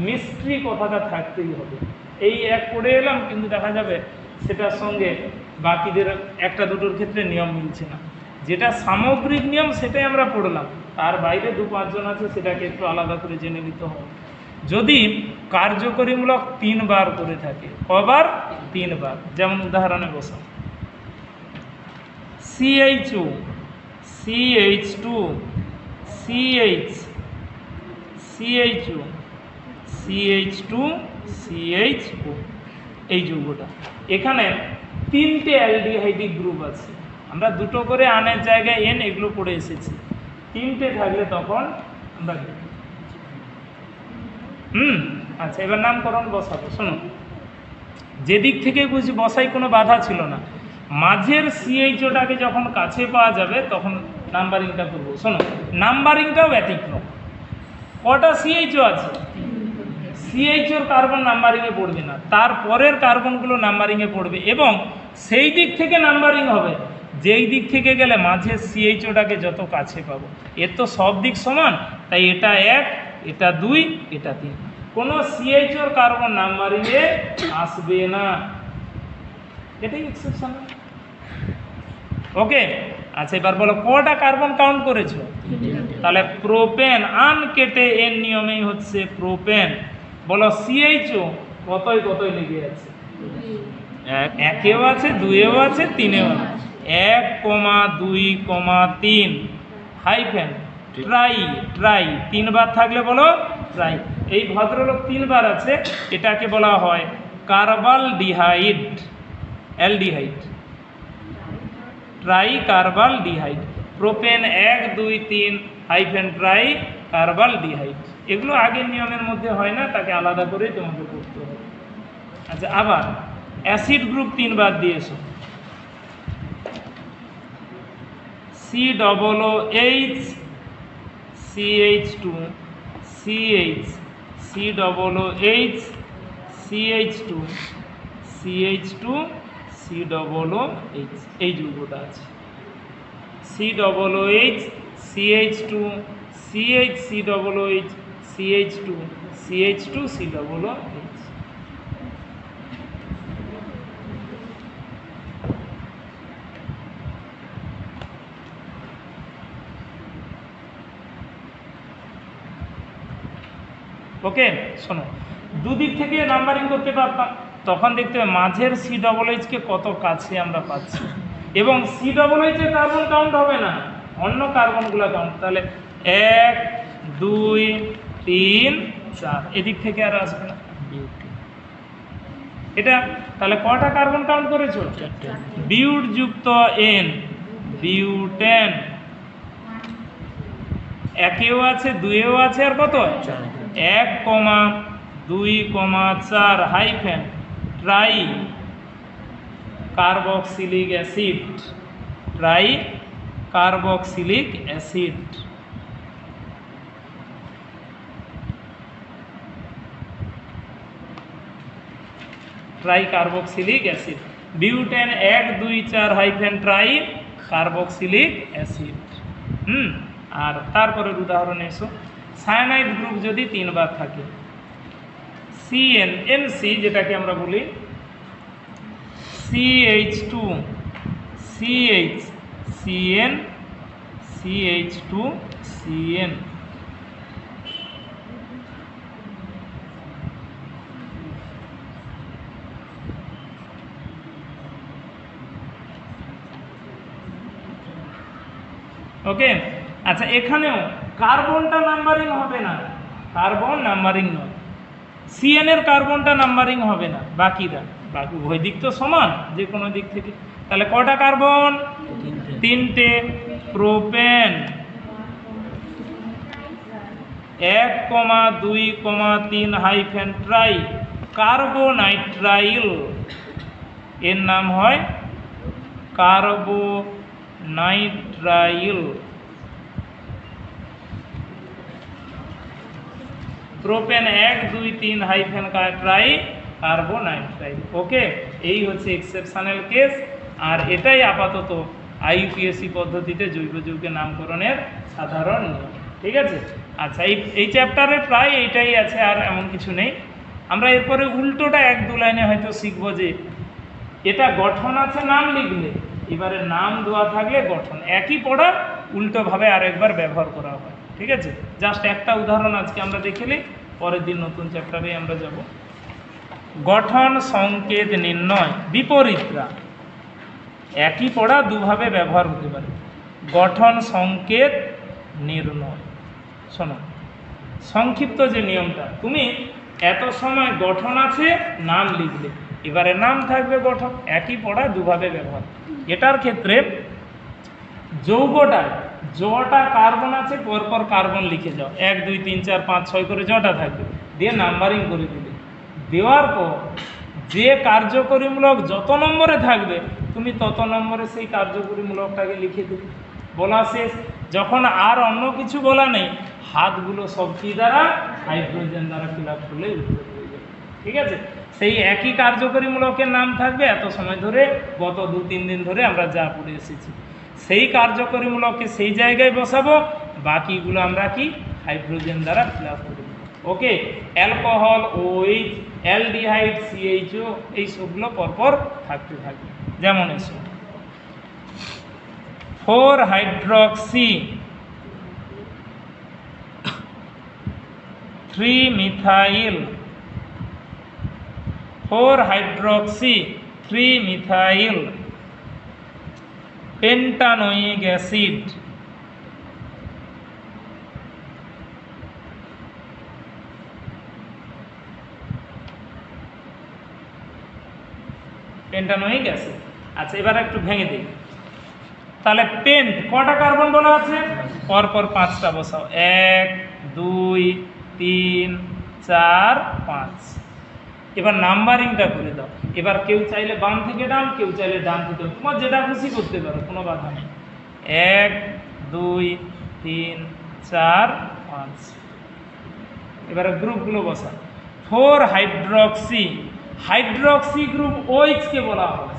মিস্ট্রি কথাটা থাকতেই হবে। এই এক পড়ে এলাম, কিন্তু দেখা যাবে সেটার সঙ্গে বাকিদের একটা দুটোর ক্ষেত্রে নিয়ম মিলছে না। যেটা সামগ্রিক নিয়ম সেটাই আমরা পড়লাম, তার বাইরে 2-5 জন আছে, সেটাকে একটু আলাদা করে জেনে নিতে হবে। যদি কার্যকরীমূলক 3 বার করে থাকে, কবার? 3 বার। যেমন উদাহরণে বসা CHO CH2 CH CHO CH2 CHO, এই যৌগটা। এখানে 3টে অ্যালডিহাইডিক গ্রুপ আছে, আমরা দুটো করে আনের জায়গায় এন এগুলো পড়ে এসেছি। 3টে থাকলে তখন আমরা আচ্ছা, এবার নামকরণ বসাবো। শোনো, যেদিক থেকে বুঝি বসাই কোনো বাধা ছিল না, মাঝের CHOটাকে যখন কাছে পাওয়া যাবে তখন নাম্বারিংটা করবো। শোনো, নাম্বারিংটাও ব্যতিক্রম। কটা CHO আছে? CHOর কার্বন নাম্বারিংয়ে পড়বে না, তারপরের কার্বনগুলো নাম্বারিংয়ে পড়বে, এবং সেই দিক থেকে নাম্বারিং হবে যেই দিক থেকে গেলে মাঝের CHOটাকে যত কাছে পাবো। এর তো সব দিক সমান, তাই এটা 1, এটা 2, এটা 3। কোনো CHOর কার্বন নাম্বারিংয়ে আসবে না, এটাই এক্সেপশন। ওকে। আচ্ছা, এবার বলো কটা কার্বন কাউন্ট করেছো? তাহলে প্রোপেন, আন কেটে এর নিয়মেই হচ্ছে প্রোপেন। বলো CHO কতই কতই লেগে আছে? 1এও আছে, 2এও আছে, 3এও আছে। 1, 2, 3 হাইফেন ট্রাই, ট্রাই 3 বার থাকলে বলো ট্রাই। এই ভদ্রলোক 3 বার আছে, এটাকে বলা হয় carbaldehyde, aldehyde, try carbaldehyde. Propane 1, 2, 3 hyphen try carbaldehyde. এগুলো আগের নিয়মের মধ্যে হয় না, তাকে আলাদা করে তোমাকে করতে হবে। আচ্ছা, আবার অ্যাসিড গ্রুপ 3 বাদ দিয়েছো, COOH CH2 CH COOH CH2 CH2 COOH এই যৌগটা আছে, COOH CH2 CH COOH CH2 CH2 COOH। ওকে, শোনো, দুদিক থেকে নাম্বারিং করতে পারতাম, তখন দেখতে হবে মাঝের COOH কে কত কাছে আমরা পাচ্ছি, এবং COOH এর কার্বন কাউন্ট হবে না, অন্য কার্বনগুলো কাউন্ট। তাহলে 1 2 3 4 এদিক থেকে আর আসবে না এটা। তাহলে কটা কার্বন কাউন্ট করেছো? বিউট যুক্ত N, বিউটেন। একেও আছে, দুইয়েও আছে, আর কত? 1,2,4 hyphen tricarboxylic acid, tricarboxylic acid. Tricarboxylic acid, butane 1 2 4 hyphen tricarboxylic acid. আর তারপরের উদাহরণ এসো, সায়ানাইড গ্রুপ যদি 3 বার থাকে, CnNC যেটাকে আমরা বলি CH2 CH CN CH2 CN। ওকে, আচ্ছা, এখানেও কার্বনটা নাম্বারিং হবে না, কার্বন নাম্বারিং নয়, CN এর কার্বনটা নাম্বারিং হবে না, বাকিরা, বাকি উভয় দিক তো সমান যে কোনো দিক থেকে। তাহলে কটা কার্বন? 3টে। প্রোপেন 1,2,3 হাইফেন ট্রাই কার্বোনাইট্রাইল, এর নাম হয় carbonitrile. Propane 1 2 3 hyphen tricarbonitrile. Okay, এই হচ্ছে এক্সেপশনাল কেস, আর এটাই আপাতত IUPAC পদ্ধতিতে জৈব যৌগের নামকরণের সাধারণ নিয়ম। ঠিক আছে, আচ্ছা, এই চ্যাপ্টারে প্রায় এইটাই আছে, আর এমন কিছু নেই। আমরা এরপরে উল্টোটা 1-2 লাইনে হয়তো শিখব যে এটা গঠন আছে নাম লিখলে, এবারে নাম দেওয়া থাকলে গঠন একই পড়া উল্টোভাবে আরেকবার ব্যবহার করা হয়। ঠিক আছে, জাস্ট একটা উদাহরণ আজকে আমরা দেখে নিই, পরের দিন নতুন চ্যাপ্টারে আমরা যাব। গঠন সংকেত নির্ণয় বিপরীতরা, একই পড়া দুভাবে ব্যবহার হতে পারে। গঠন সংকেত নির্ণয়, শোনো, সংক্ষিপ্ত যে নিয়মটা, তুমি এত সময় গঠন আছে নাম লিখলে, এবারে নাম থাকবে গঠন, একই পড়া দুভাবে ব্যবহার। এটার ক্ষেত্রে যৌগটায় যটা কার্বন আছে পরপর কার্বন লিখে যাও, 1 2 3 4 5 6 করে যটা থাকবে, দিয়ে নাম্বারিং করে দিলে, দেওয়ার পর যে কার্যকরীমূলক যত নম্বরে থাকবে তুমি তত নম্বরে সেই কার্যকরীমূলকটাকে লিখে দেবে। বলা শেষ। যখন আর অন্য কিছু বলা নেই, হাতগুলো সব কী দ্বারা? হাইড্রোজেন দ্বারা ফিল আপ করলে উত্তর হয়ে যাবে। ঠিক আছে, সেই একই কার্যকরীমূলকের নাম থাকবে এত সময় ধরে, গত 2-3 দিন ধরে আমরা যা পড়ে এসেছি, সেই কার্যকরীমূলককে সেই জায়গায় বসাবো, বাকিগুলো আমরা কি হাইড্রোজেন দ্বারা ফিল আপ করব। ওকে, অ্যালকোহল, OH, অ্যালডিহাইড, CHO, এই সবগুলো পরপর থাকতে থাকবে। যেমন এসো 4 hydroxy 3 methyl, 4 hydroxy 3 methyl pentanoic acid, pentanoic acid. আচ্ছা, এবার একটু ভেঙে দিই। তাহলে পেন্ট কটা কার্বন বলা আছে? পরপর 5টা বসাও, 1 2 3 4 5। এবার নাম্বারিংটা করে দাও। এবার কেউ চাইলে বাম থেকে ডান, কেউ চাইলে ডান থেকে ডান, তোমার যেটা খুশি করতে পারো, কোনো বাধা নেই। 1 2 3 4 5। এবারে গ্রুপগুলো বসা। 4 হাইড্রক্সি, হাইড্রক্সি গ্রুপ OH কে বলা হয়,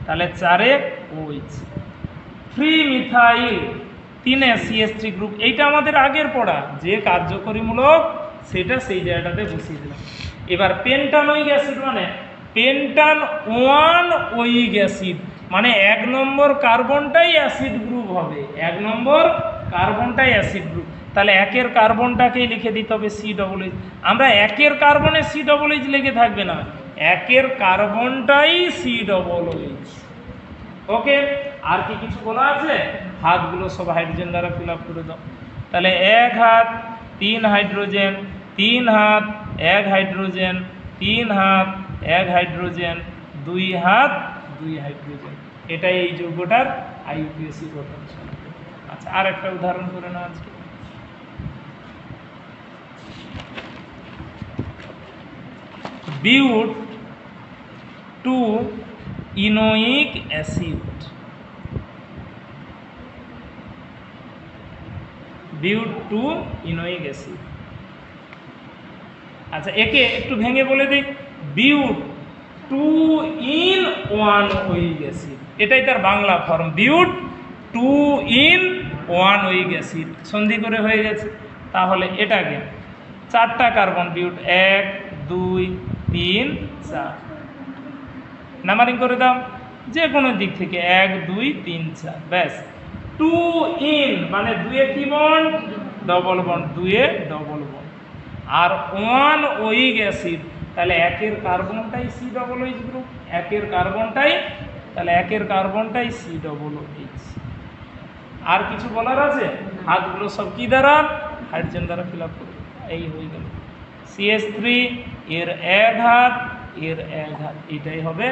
তাহলে 4-এ OH। 3 মিথাইল, 3-এ CH3 গ্রুপ। এইটা আমাদের আগের পড়া, যে কার্যকরীমূলক সেটা সেই জায়গাটাতে বসিয়ে দিলাম। এবার পেন্টানোয়িক অ্যাসিড মানে পেন্টান 1 ওয়িক অ্যাসিড, মানে 1 নম্বর কার্বনটাই অ্যাসিড গ্রুপ হবে, 1 নম্বর কার্বনটাই অ্যাসিড গ্রুপ। তাহলে 1-এর কার্বনটাকেই লিখে দিতে হবে COOH। আমরা 1-এর কার্বনে COOH লিখে থাকবে না, 1-এর কার্বনটাই COOH। ওকে, আর কি কিছু বলা আছে? হাতগুলো সব হাইড্রোজেন দ্বারা ফিল আপ করে দাও। তাহলে 1 হাত 3 হাইড্রোজেন, 3 হাত 1 হাইড্রোজেন, 3 হাত 1 হাইড্রোজেন, 2 হাত 2 হাইড্রোজেন। এটাই এই যৌগটার IUPAC গঠন। আচ্ছা, আর একটা উদাহরণ করে নাও আজকে। বিউট 2 ইনোইক অ্যাসিড, বিউট 2 ইনোইক অ্যাসিড। আচ্ছা, একে একটু ভেঙে বলে দিই। বিউট 2 in 1 ওয়িক অ্যাসিড, এটাই তার বাংলা ফর্ম, বিউট 2 in 1 ওয়িক অ্যাসিড। সন্ধি করে হয়ে গেছে। তাহলে এটাকে 4টা কার্বন, বিউট 1 2 3 4। নাম্বারিং করে দাও যে কোনো দিক থেকে, 1 2 3 4, ব্যাস। 2 in মানে 2-এ কি বন্ড? ডবল বন্ড, 2-এ ডবল বন্ড। আর 1 ওয়িক অ্যাসিড, তাহলে 1-এর কার্বনটাই COOH গ্রুপ, 1-এর কার্বনটাই, তাহলে 1-এর কার্বনটাই COOH। আর কিছু বলার আছে? হাতগুলো সব কি দ্বারা? হাইড্রোজেন দ্বারা ফিল আপ করে। এই হয়ে গেল CH3, এর 1 হাত, এর 1 হাত, এটাই হবে